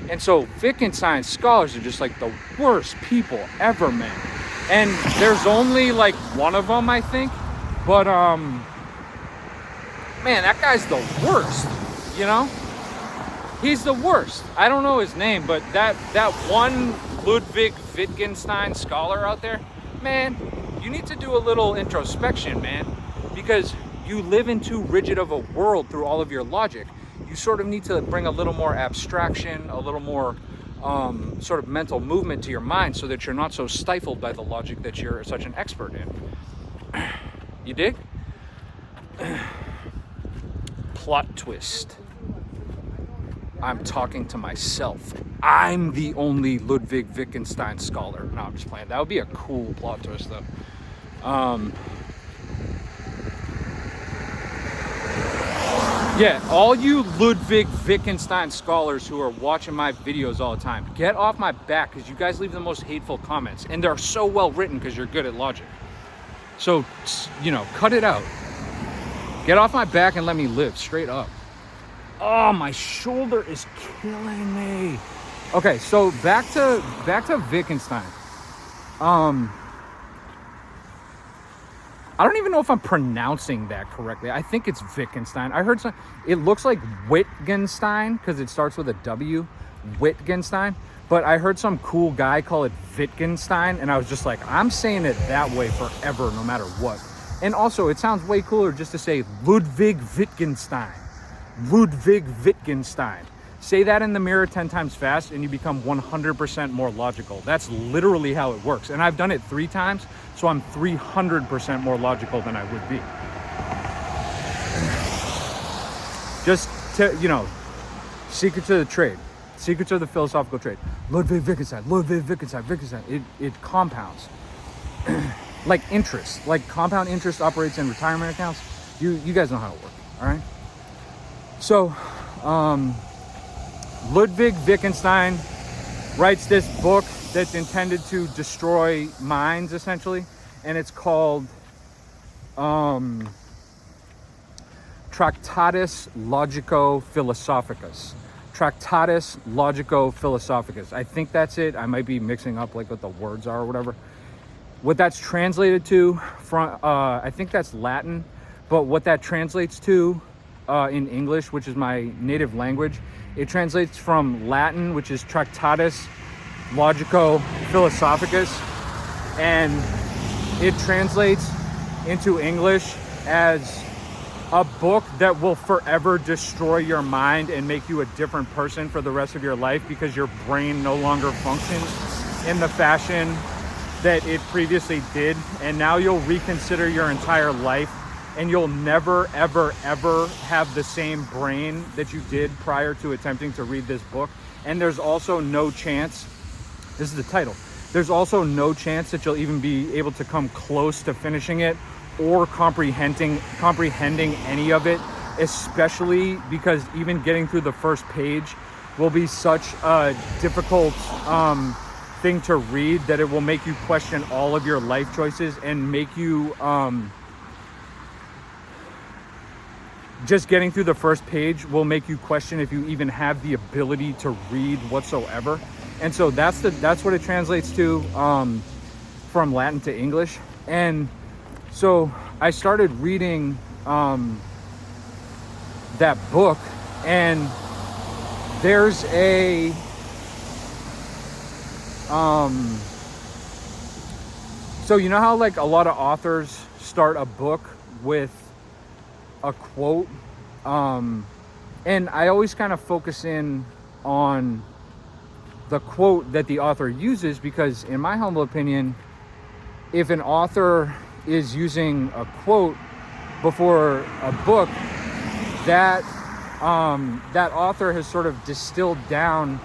And so Wittgenstein scholars are just like the worst people ever, man. And there's only like one of them, I think. But man, that guy's the worst, you know? He's the worst. I don't know his name, but that one Ludwig Wittgenstein scholar out there, man, you need to do a little introspection, man, because you live in too rigid of a world through all of your logic. You sort of need to bring a little more abstraction, a little more sort of mental movement to your mind, so that you're not so stifled by the logic that you're such an expert in. You dig? Plot twist. I'm talking to myself. I'm the only Ludwig Wittgenstein scholar. No, I'm just playing. That would be a cool plot twist, though. Yeah, all you Ludwig Wittgenstein scholars who are watching my videos all the time, get off my back, because you guys leave the most hateful comments, and they're so well written because you're good at logic. So, you know, cut it out. Get off my back and let me live, straight up. Oh, my shoulder is killing me. Okay, so back to Wittgenstein. I don't even know if I'm pronouncing that correctly. I think it's Wittgenstein. I heard it looks like Wittgenstein because it starts with a W, Wittgenstein. But I heard some cool guy call it Wittgenstein, and I was just like, I'm saying it that way forever, no matter what. And also, it sounds way cooler just to say Ludwig Wittgenstein. Ludwig Wittgenstein. Say that in the mirror 10 times fast and you become 100% more logical. That's literally how it works. And I've done it 3 times, so I'm 300% more logical than I would be. Just to, you know, secrets of the trade. Secrets of the philosophical trade. Ludwig Wittgenstein, Ludwig Wittgenstein, Wittgenstein. It compounds. Like interest. Like compound interest operates in retirement accounts. You guys know how it works, all right? So, Ludwig Wittgenstein writes this book that's intended to destroy minds, essentially, and it's called Tractatus Logico-Philosophicus. Tractatus Logico-Philosophicus. I think that's it. I might be mixing up like what the words are or whatever. What that's translated to from, I think that's Latin, but what that translates to in English, which is my native language, it translates from Latin, which is Tractatus Logico-Philosophicus, and it translates into English as a book that will forever destroy your mind and make you a different person for the rest of your life, because your brain no longer functions in the fashion that it previously did, and now you'll reconsider your entire life, and you'll never, ever, ever have the same brain that you did prior to attempting to read this book. And there's also no chance, this is the title, there's also no chance that you'll even be able to come close to finishing it or comprehending any of it, especially because even getting through the first page will be such a difficult thing to read that it will make you question all of your life choices and make you just getting through the first page will make you question if you even have the ability to read whatsoever. And so that's what it translates to from Latin to English. And so I started reading that book, and there's a so you know how like a lot of authors start a book with a quote, and I always kind of focus in on the quote that the author uses, because in my humble opinion, if an author is using a quote before a book, that that author has sort of distilled down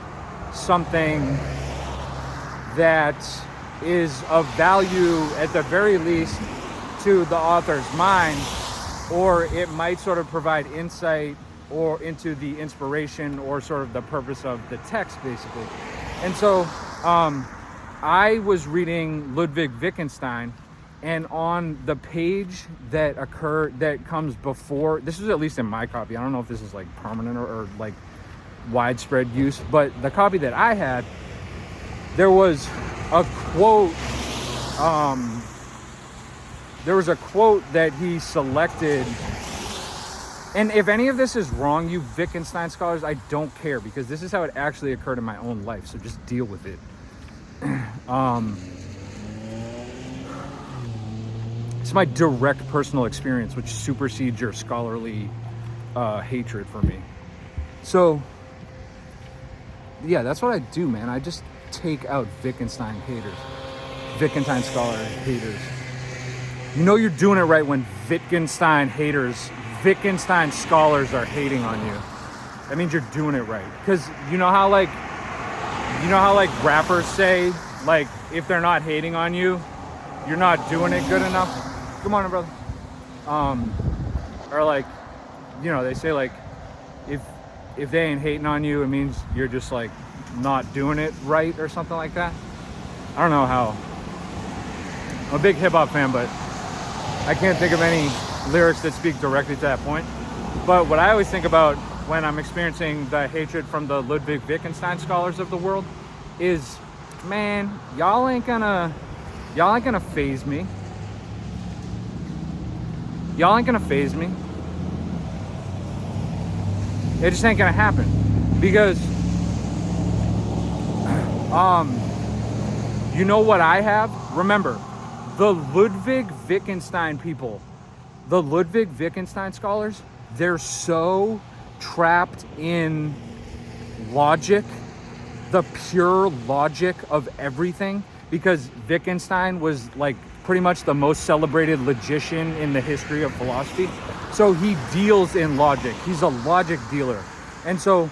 something that is of value, at the very least, to the author's mind, or it might sort of provide insight or into the inspiration or sort of the purpose of the text, basically. And so I was reading Ludwig Wittgenstein, and on the page that comes before, this was at least in my copy, I don't know if this is like permanent or like widespread use, but the copy that I had, there was a quote, that he selected. And if any of this is wrong, you Wittgenstein scholars, I don't care, because this is how it actually occurred in my own life, so just deal with it. It's my direct personal experience, which supersedes your scholarly hatred for me. So, yeah, that's what I do, man. I just take out Wittgenstein haters, Wittgenstein scholar haters. You know you're doing it right when Wittgenstein scholars are hating on you. That means you're doing it right. Because you know how like rappers say, like, if they're not hating on you, you're not doing it good enough. Come on, brother. Or like, you know, they say like, if they ain't hating on you, it means you're just like not doing it right or something like that. I don't know how. I'm a big hip hop fan, but I can't think of any lyrics that speak directly to that point. But what I always think about when I'm experiencing the hatred from the Ludwig Wittgenstein scholars of the world is, man, y'all ain't gonna phase me. Y'all ain't gonna phase me. It just ain't gonna happen. Because you know what I have? Remember, the Ludwig Wittgenstein people, the Ludwig Wittgenstein scholars, they're so trapped in logic, the pure logic of everything, because Wittgenstein was like pretty much the most celebrated logician in the history of philosophy. So he deals in logic. He's a logic dealer. And so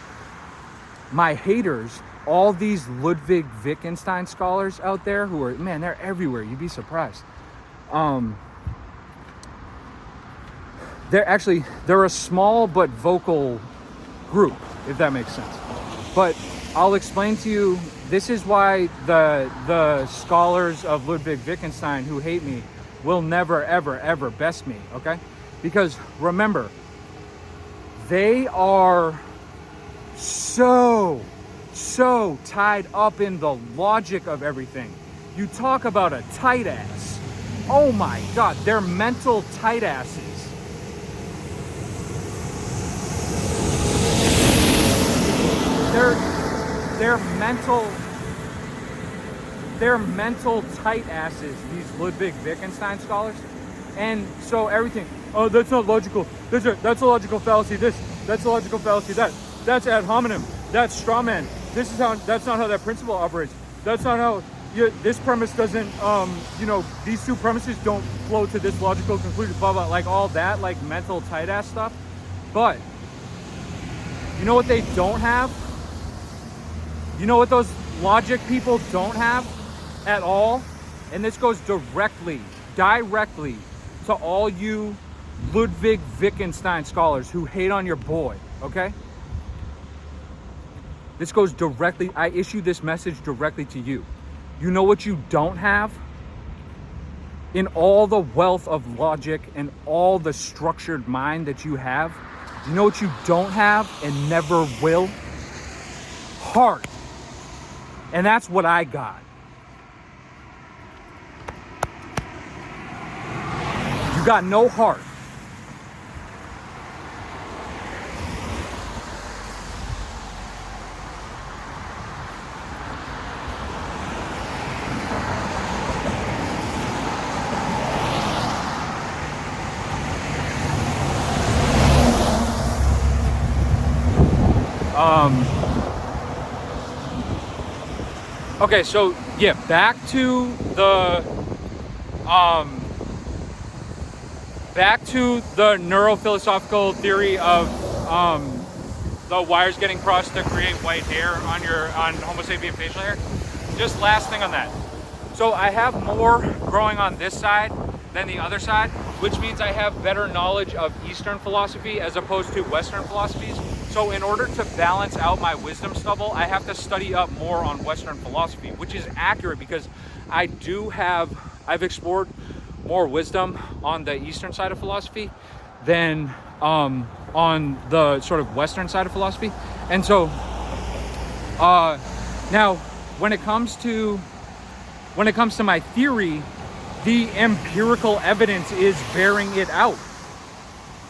my haters, all these Ludwig Wittgenstein scholars out there who are, man, they're everywhere. You'd be surprised. They're a small but vocal group, if that makes sense. But I'll explain to you, this is why the scholars of Ludwig Wittgenstein who hate me will never, ever, ever best me, okay? Because remember, they are so tied up in the logic of everything. You talk about a tight ass. Oh my God, they're mental tight asses. They're mental tight asses, these Ludwig Wittgenstein scholars. And so everything, oh, that's not logical. That's a logical fallacy. That's a logical fallacy. That's ad hominem. That's straw man. That's not how that principle operates. That's not how this premise doesn't, these two premises don't flow to this logical conclusion, blah, blah, like all that, like mental tight ass stuff. But you know what they don't have? You know what those logic people don't have at all? And this goes directly to all you Ludwig Wittgenstein scholars who hate on your boy, okay? This goes directly, I issue this message directly to you. You know what you don't have? In all the wealth of logic and all the structured mind that you have, you know what you don't have and never will? Heart. And that's what I got. You got no heart. Okay, so yeah, back to the neurophilosophical theory of the wires getting crossed to create white hair on Homo sapien facial hair. Just last thing on that. So I have more growing on this side than the other side, which means I have better knowledge of Eastern philosophy as opposed to Western philosophies. So in order to balance out my wisdom stubble, I have to study up more on Western philosophy, which is accurate because I've explored more wisdom on the Eastern side of philosophy than on the sort of Western side of philosophy. And so now when it comes to my theory, the empirical evidence is bearing it out.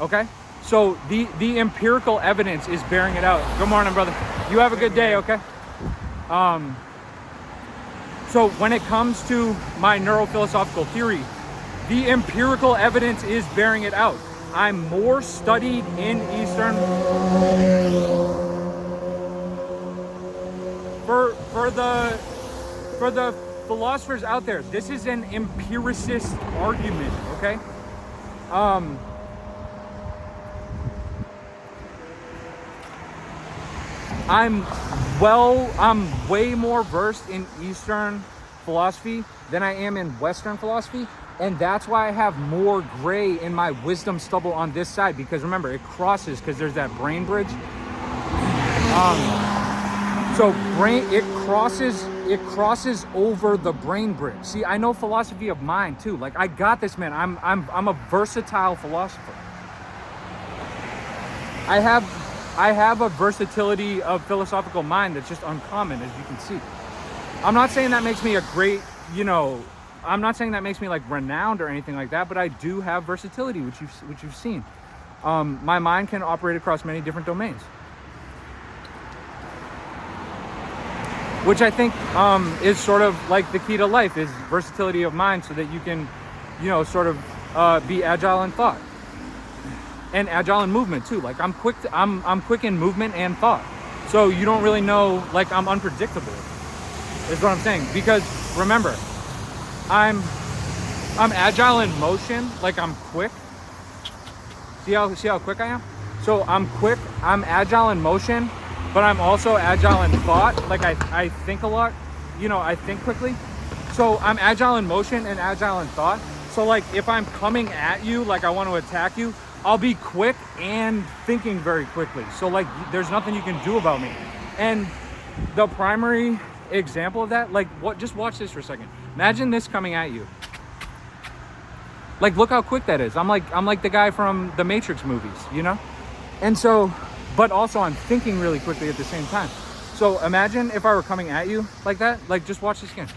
Okay? So the empirical evidence is bearing it out. Good morning, brother. You have a good day, okay? So when it comes to my neurophilosophical theory, the empirical evidence is bearing it out. I'm more studied in Eastern. For the philosophers out there, this is an empiricist argument, okay? I'm way more versed in Eastern philosophy than I am in Western philosophy, and that's why I have more gray in my wisdom stubble on this side, because remember, it crosses because there's that brain bridge. It crosses over the brain bridge. See, I know philosophy of mind too. Like, I got this, man. I'm a versatile philosopher. I have a versatility of philosophical mind that's just uncommon, as you can see. I'm not saying that makes me a great, I'm not saying that makes me like renowned or anything like that, but I do have versatility, which you've seen. My mind can operate across many different domains, which I think is sort of like the key to life, is versatility of mind, so that you can, sort of be agile in thought and agile in movement too. Like, I'm quick in movement and thought, so you don't really know, like, I'm unpredictable, is what I'm saying. Because remember, I'm agile in motion, like I'm quick. See how quick I am? So I'm quick, I'm agile in motion, but I'm also agile in thought. Like, I think a lot, I think quickly. So I'm agile in motion and agile in thought. So like, if I'm coming at you, like I want to attack you, I'll be quick and thinking very quickly. So like, there's nothing you can do about me. And the primary example of that, like, just watch this for a second. Imagine this coming at you. Like, look how quick that is. I'm like the guy from the Matrix movies, And so, but also I'm thinking really quickly at the same time. So imagine if I were coming at you like that. Like, just watch this again.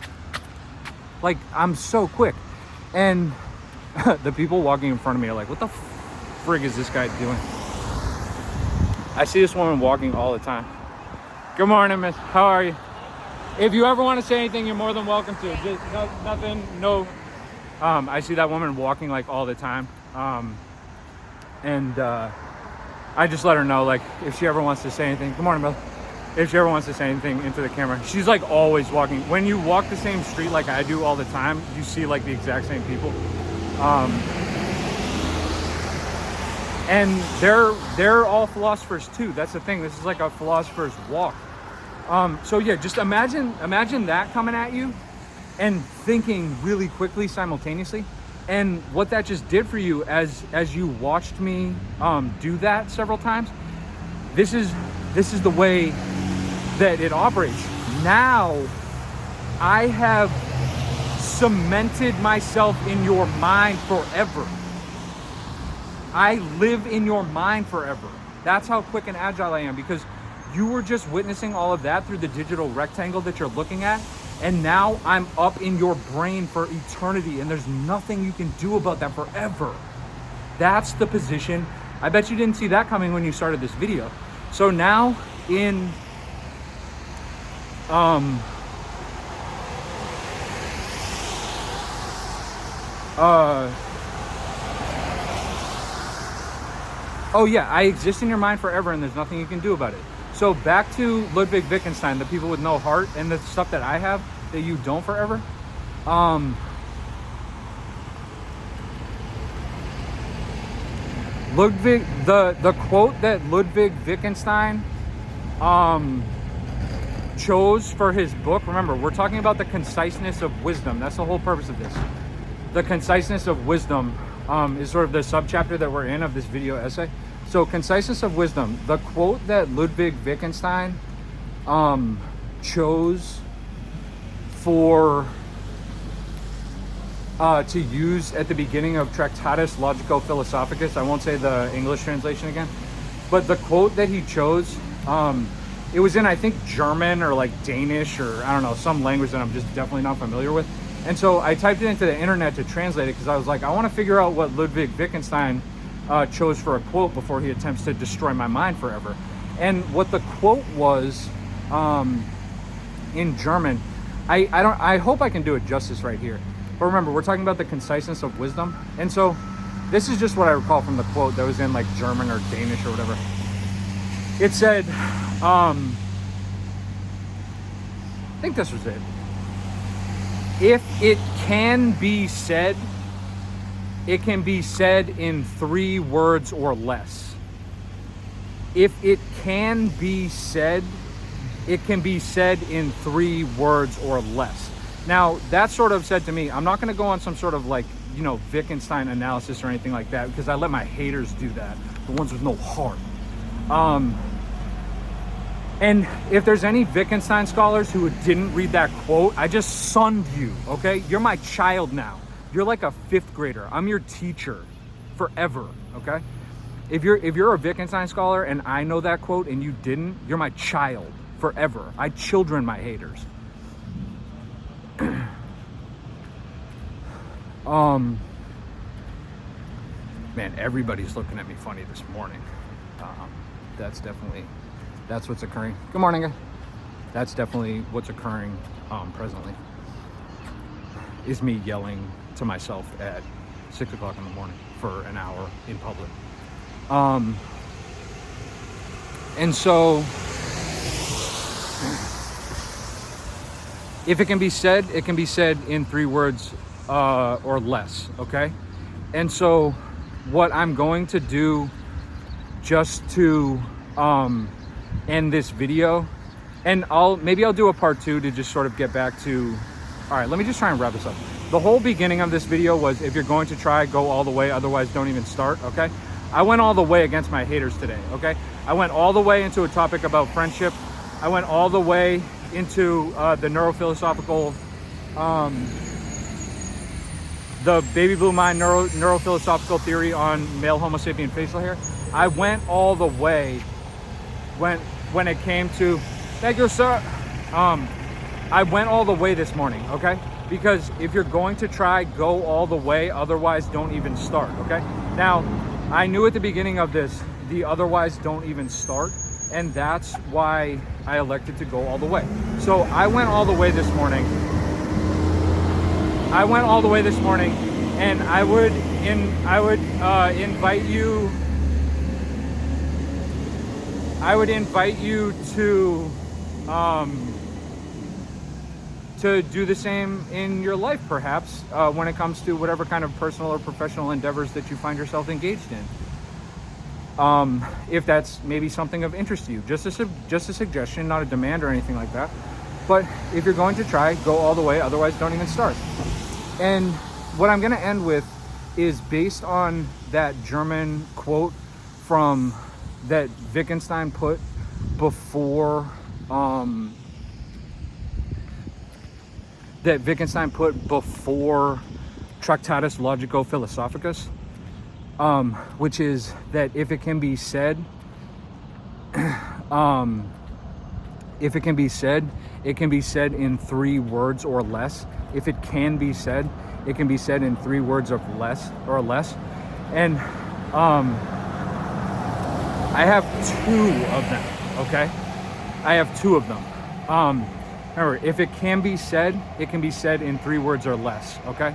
Like, I'm so quick. And the people walking in front of me are like, what the frig is this guy doing? I see this woman walking all the time. Good morning, miss. How are you? If you ever want to say anything, you're more than welcome to. Just nothing, no. I see that woman walking like all the time. And I just let her know, like, if she ever wants to say anything. Good morning, brother. if she ever wants to say anything into the camera. She's like always walking. When you walk the same street like I do all the time, you see like the exact same people. And they're all philosophers too. That's the thing. This is like a philosopher's walk. So yeah, just imagine that coming at you and thinking really quickly simultaneously. And what that just did for you as you watched me do that several times, this is the way that it operates. Now I have cemented myself in your mind forever. I live in your mind forever. That's how quick and agile I am, because you were just witnessing all of that through the digital rectangle that you're looking at. And now I'm up in your brain for eternity, and there's nothing you can do about that forever. That's the position. I bet you didn't see that coming when you started this video. So now in oh yeah, I exist in your mind forever, and there's nothing you can do about it. So back to Ludwig Wittgenstein, the people with no heart, and the stuff that I have that you don't forever. The quote that Ludwig Wittgenstein chose for his book, remember, we're talking about the conciseness of wisdom. That's the whole purpose of this. The conciseness of wisdom is sort of the subchapter that we're in of this video essay. So conciseness of wisdom, the quote that Ludwig Wittgenstein chose for to use at the beginning of Tractatus Logico Philosophicus. I won't say the English translation again, but the quote that he chose, it was in, I think, German or like Danish or I don't know, some language that I'm just definitely not familiar with. And so I typed it into the internet to translate it because I was like, I want to figure out what Ludwig Wittgenstein chose for a quote before he attempts to destroy my mind forever. And what the quote was in German, I hope I can do it justice right here. But remember, we're talking about the conciseness of wisdom. And so this is just what I recall from the quote that was in like German or Danish or whatever. It said, I think this was it. If it can be said, it can be said in 3 words or less. If it can be said, it can be said in 3 words or less. Now, that sort of said to me, I'm not going to go on some sort of like, you know, Wittgenstein analysis or anything like that, because I let my haters do that, the ones with no heart. And if there's any Wittgenstein scholars who didn't read that quote, I just sunned you, okay? You're my child now. You're like a 5th grader. I'm your teacher forever, okay? If you're a Wittgenstein scholar and I know that quote and you didn't, you're my child forever. I children my haters. Man, everybody's looking at me funny this morning. That's what's occurring. Good morning, guys. That's definitely what's occurring presently, is me yelling to myself at 6 o'clock in the morning for an hour in public. And so if it can be said in 3 words or less, okay? And so what I'm going to do just to end this video, and maybe I'll do a part 2 to just sort of get back to, all right, let me just try and wrap this up. The whole beginning of this video was, if you're going to try, go all the way, otherwise don't even start, okay? I went all the way against my haters today, okay? I went all the way into a topic about friendship. I went all the way into the neurophilosophical, the baby blue mind neurophilosophical theory on male Homo sapien facial hair. I went all the way when it came to, thank you, sir. I went all the way this morning, okay? Because if you're going to try, go all the way, otherwise don't even start, okay? Now, I knew at the beginning of this, the otherwise don't even start, and that's why I elected to go all the way. So I went all the way this morning. And I would invite you to to do the same in your life, perhaps, when it comes to whatever kind of personal or professional endeavors that you find yourself engaged in. If that's maybe something of interest to you, just a suggestion, not a demand or anything like that. But if you're going to try, go all the way. Otherwise, don't even start. And what I'm going to end with is based on that German quote from that Wittgenstein put before Tractatus Logico-Philosophicus, which is that if it can be said, it can be said in 3 words or less. If it can be said, it can be said in 3 words or less. And I have 2 of them. Okay, I have 2 of them. Remember, if it can be said in 3 words or less. Okay.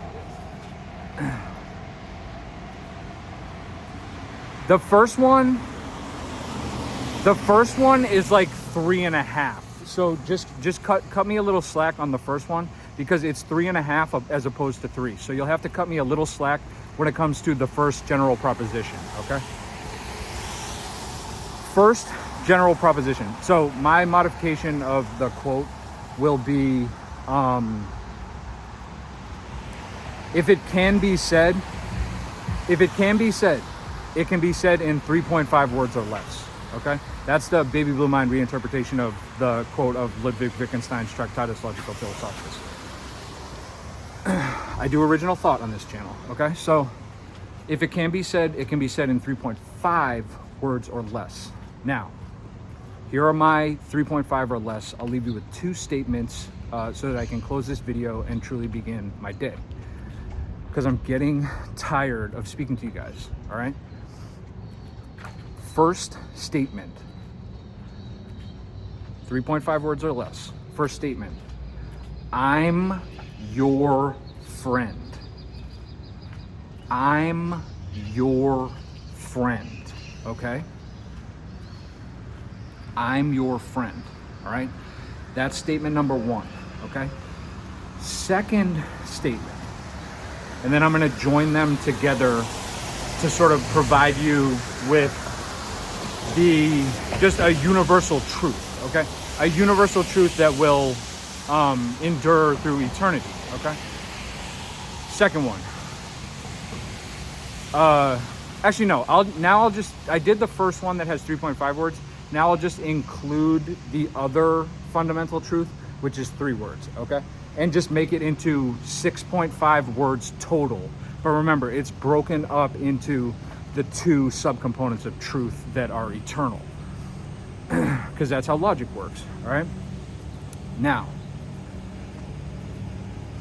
The first one is like 3.5. So just cut me a little slack on the first one, because it's 3.5 as opposed to 3. So you'll have to cut me a little slack when it comes to the first general proposition. Okay. First general proposition. So my modification of the quote will be, if it can be said, it can be said in 3.5 words or less. Okay, that's the Baby Blue Mind reinterpretation of the quote of Ludwig Wittgenstein's Tractatus Logico-Philosophicus. I do original thought on this channel. Okay, so if it can be said in 3.5 words or less. Now, here are my 3.5 or less. I'll leave you with 2 statements so that I can close this video and truly begin my day, because I'm getting tired of speaking to you guys. All right. First statement, 3.5 words or less. First statement, I'm your friend. I'm your friend. Okay? I'm your friend. All right? That's statement number 1. Okay? Second statement, and then I'm going to join them together to sort of provide you with just a universal truth. Okay? A universal truth that will endure through eternity. Okay? Second one. Actually, no. I did the first one that has 3.5 words. Now I'll just include the other fundamental truth, which is 3 words. Okay? And just make it into 6.5 words total. But remember, it's broken up into the 2 subcomponents of truth that are eternal. Because that's how logic works. All right? Now,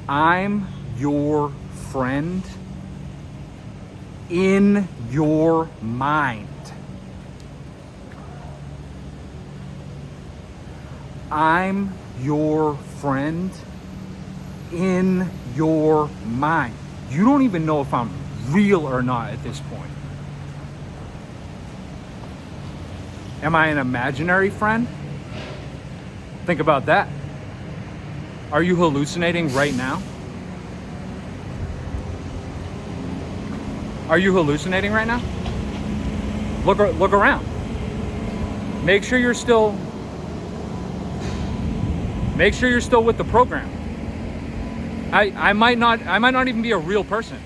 I'm your friend in your mind. I'm your friend in your mind. You don't even know if I'm real or not at this point. Am I an imaginary friend? Think about that. Are you hallucinating right now? Are you hallucinating right now? Look around. Make sure you're still with the program. I might not even be a real person.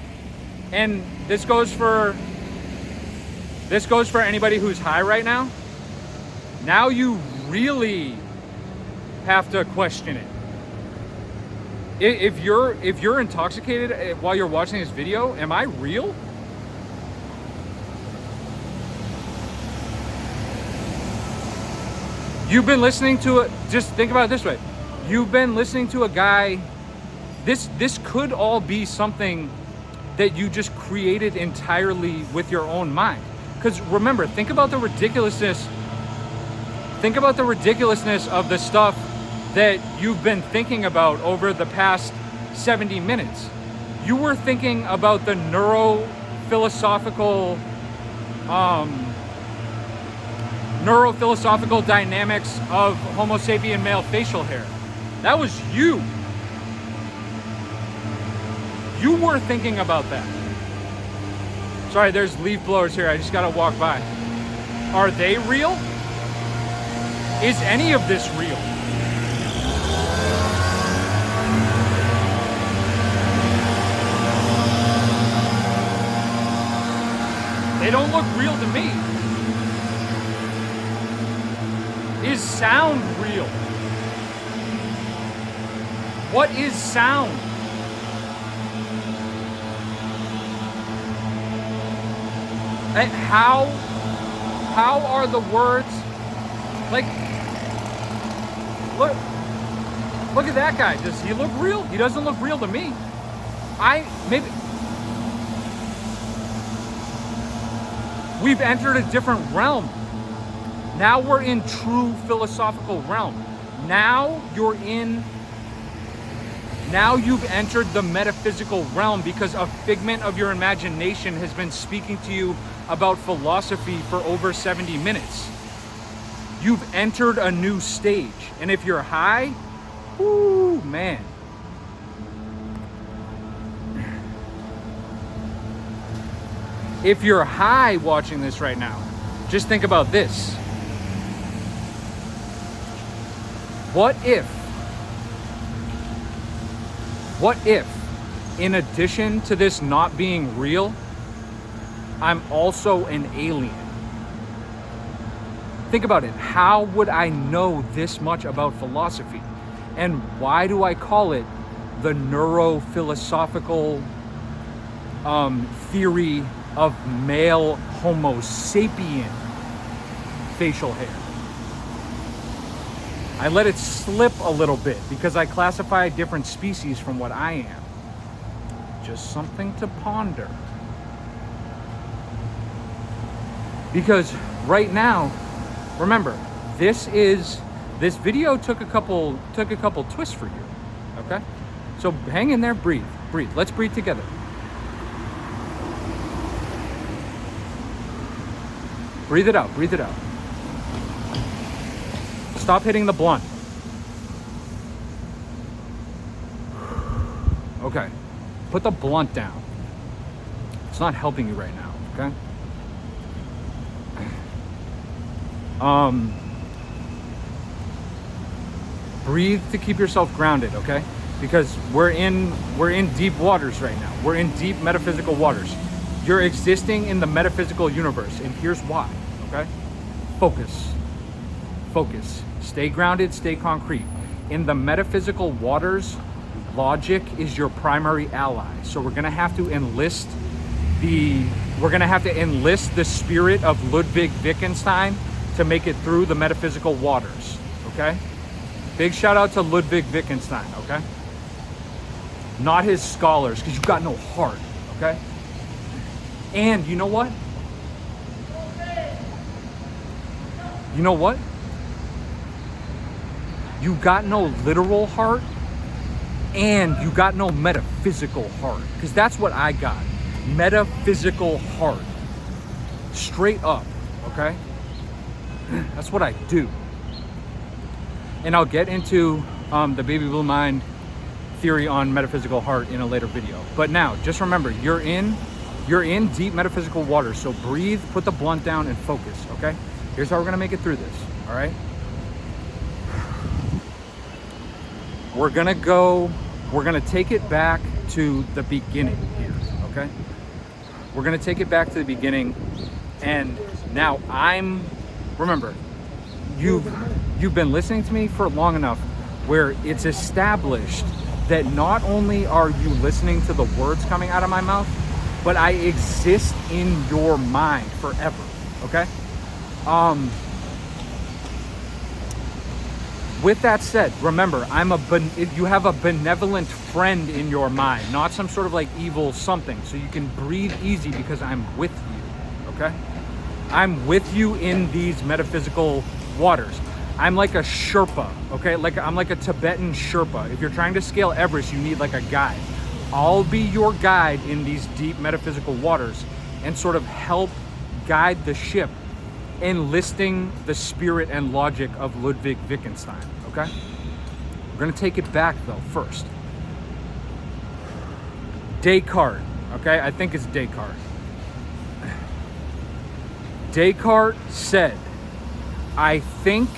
And this goes for anybody who's high right now. Now you really have to question it. If you're intoxicated while you're watching this video, am I real? You've been listening to it. Just think about it this way. You've been listening to a guy. This could all be something that you just created entirely with your own mind. Because remember, think about the ridiculousness of the stuff that you've been thinking about over the past 70 minutes. You were thinking about the neurophilosophical dynamics of Homo sapien male facial hair. That was you. You were thinking about that. Sorry, there's leaf blowers here. I just gotta walk by. Are they real? Is any of this real? They don't look real to me. Is sound real? What is sound? And how are the words, like, look at that guy. Does he look real? He doesn't look real to me. Maybe we've entered a different realm. Now we're in true philosophical realm. Now you've entered the metaphysical realm because a figment of your imagination has been speaking to you about philosophy for over 70 minutes. You've entered a new stage. And if you're high, whoo, man. If you're high watching this right now, just think about this. What if, in addition to this not being real, I'm also an alien? Think about it. How would I know this much about philosophy? And why do I call it the neurophilosophical theory of male Homo sapien facial hair? I let it slip a little bit because I classify different species from what I am. Just something to ponder. Because right now, remember, this video took a couple twists for you, okay? So hang in there, breathe. Let's breathe together. Breathe it out. Stop hitting the blunt. Okay, put the blunt down. It's not helping you right now, okay? Breathe to keep yourself grounded, okay? Because we're in deep waters right now. We're in deep metaphysical waters. You're existing in the metaphysical universe, and here's why, okay? Focus. Stay grounded, stay concrete. In the metaphysical waters, logic is your primary ally. So we're gonna have to enlist the spirit of Ludwig Wittgenstein to make it through the metaphysical waters, okay? Big shout out to Ludwig Wittgenstein, okay? Not his scholars, because you've got no heart, okay? And you know what? You got no literal heart, and you got no metaphysical heart, because that's what I got. Metaphysical heart. Straight up, okay? That's what I do. And I'll get into the baby blue mind theory on metaphysical heart in a later video. But now, just remember, you're in deep metaphysical waters. So breathe, put the blunt down, and focus, okay? Here's how we're gonna make it through this, all right? We're gonna take it back to the beginning here, okay? We're gonna take it back to the beginning, and now remember, you've been listening to me for long enough where it's established that not only are you listening to the words coming out of my mouth, but I exist in your mind forever, okay? With that said, remember, you have a benevolent friend in your mind, not some sort of like evil something. So you can breathe easy because I'm with you, okay? I'm with you in these metaphysical waters. I'm like a Sherpa, okay? I'm like a Tibetan Sherpa. If you're trying to scale Everest, you need like a guide. I'll be your guide in these deep metaphysical waters and sort of help guide the ship enlisting the spirit and logic of Ludwig Wittgenstein, okay? We're gonna take it back though first. Descartes, okay? I think it's Descartes. Descartes said, I think,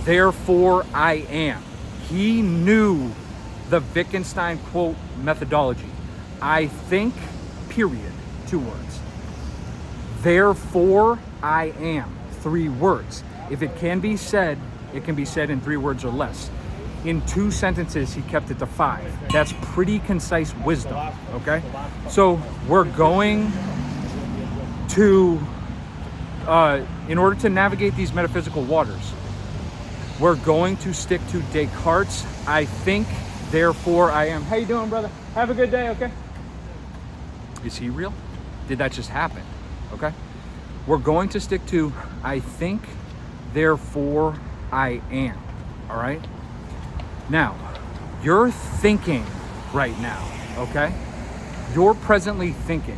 therefore I am. He knew the Wittgenstein quote methodology. I think, period, 2 words. Therefore I am, 3 words. If it can be said, it can be said in 3 words or less. In 2 sentences, he kept it to 5. That's pretty concise wisdom, okay? So we're going to, in order to navigate these metaphysical waters, we're going to stick to Descartes' I think, therefore I am. How you doing, brother? Have a good day, okay? Is he real? Did that just happen? Okay? We're going to stick to I think, therefore I am. All right? Now, you're thinking right now, okay? You're presently thinking.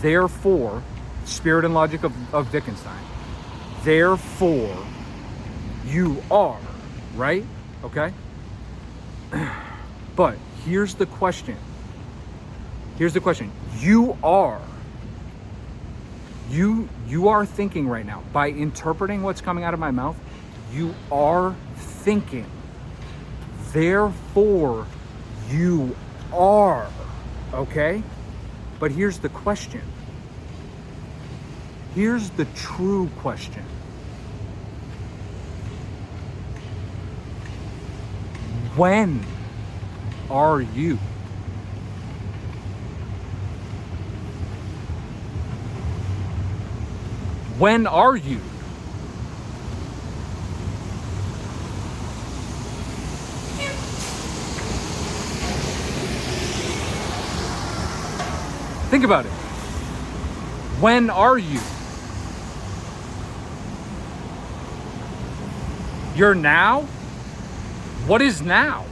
Therefore, spirit and logic of Wittgenstein. Therefore, you are, right? Okay? But here's the question. Here's the question. You are thinking right now. By interpreting what's coming out of my mouth, you are thinking. Therefore, you are. Okay? But here's the question. Here's the true question. When are you? When are you? Think about it. When are you? You're now? What is now?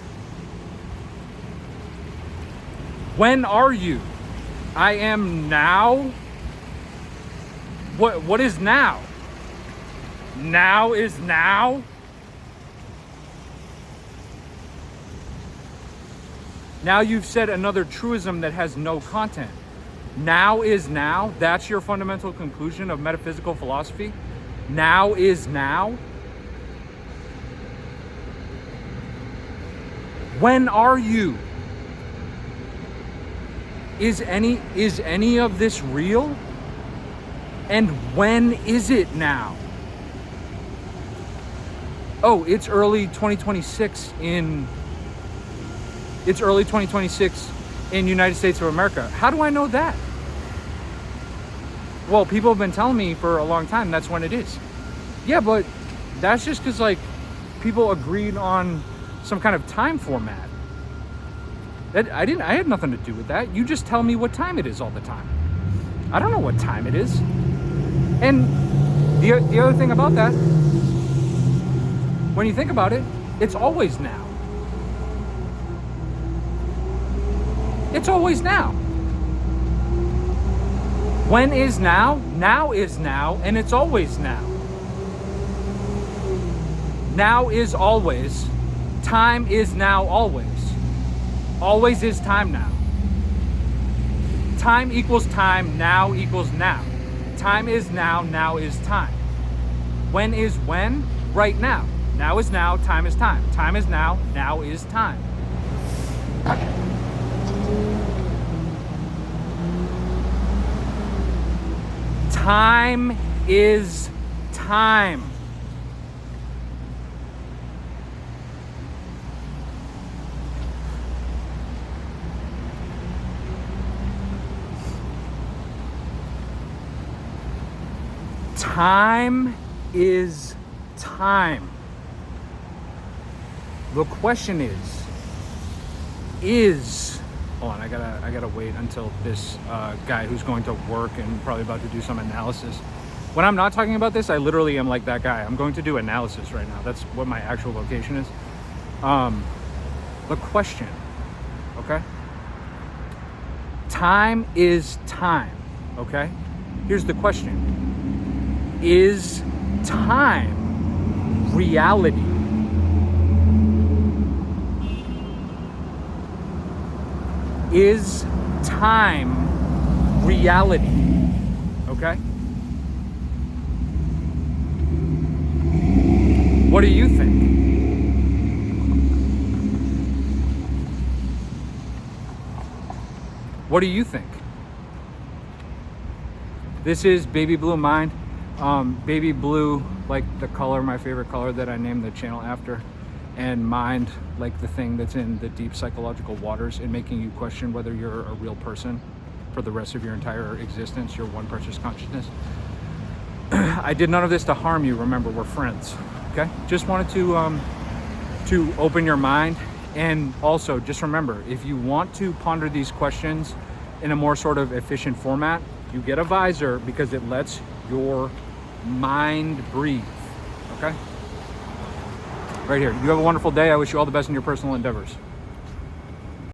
When are you? I am now? What is now? Now is now? Now you've said another truism that has no content. Now is now? That's your fundamental conclusion of metaphysical philosophy? Now is now? When are you? Is any of this real? And when is it now? Oh, it's early 2026 in United States of America. How do I know that? Well, people have been telling me for a long time that's when it is. Yeah, but that's just because like people agreed on some kind of time format. I had nothing to do with that. You just tell me what time it is all the time. I don't know what time it is. And the other thing about that, when you think about it, it's always now. It's always now. When is now? Now is now, and it's always now. Now is always. Time is now always. Always is time now. Time equals time, now equals now. Time is now, now is time. When is when? Right now. Now is now, time is time. Time is now, now is time. Time is time. Time is time. The question is hold on, I gotta wait until this guy who's going to work and probably about to do some analysis. When I'm not talking about this, I literally am like that guy. I'm going to do analysis right now. That's what my actual vocation is. The question, okay? Time is time, okay? Here's the question. Is time reality? Is time reality? Okay? What do you think? What do you think? This is Baby Blue Mind. Baby blue, like the color, my favorite color that I named the channel after, and mind, like the thing that's in the deep psychological waters and making you question whether you're a real person for the rest of your entire existence, your one precious consciousness. I did none of this to harm you. Remember, we're friends. Okay? Just wanted to open your mind. And also, just remember, if you want to ponder these questions in a more sort of efficient format, you get a visor because it lets your mind breathe. Okay? Right here. You have a wonderful day. I wish you all the best in your personal endeavors.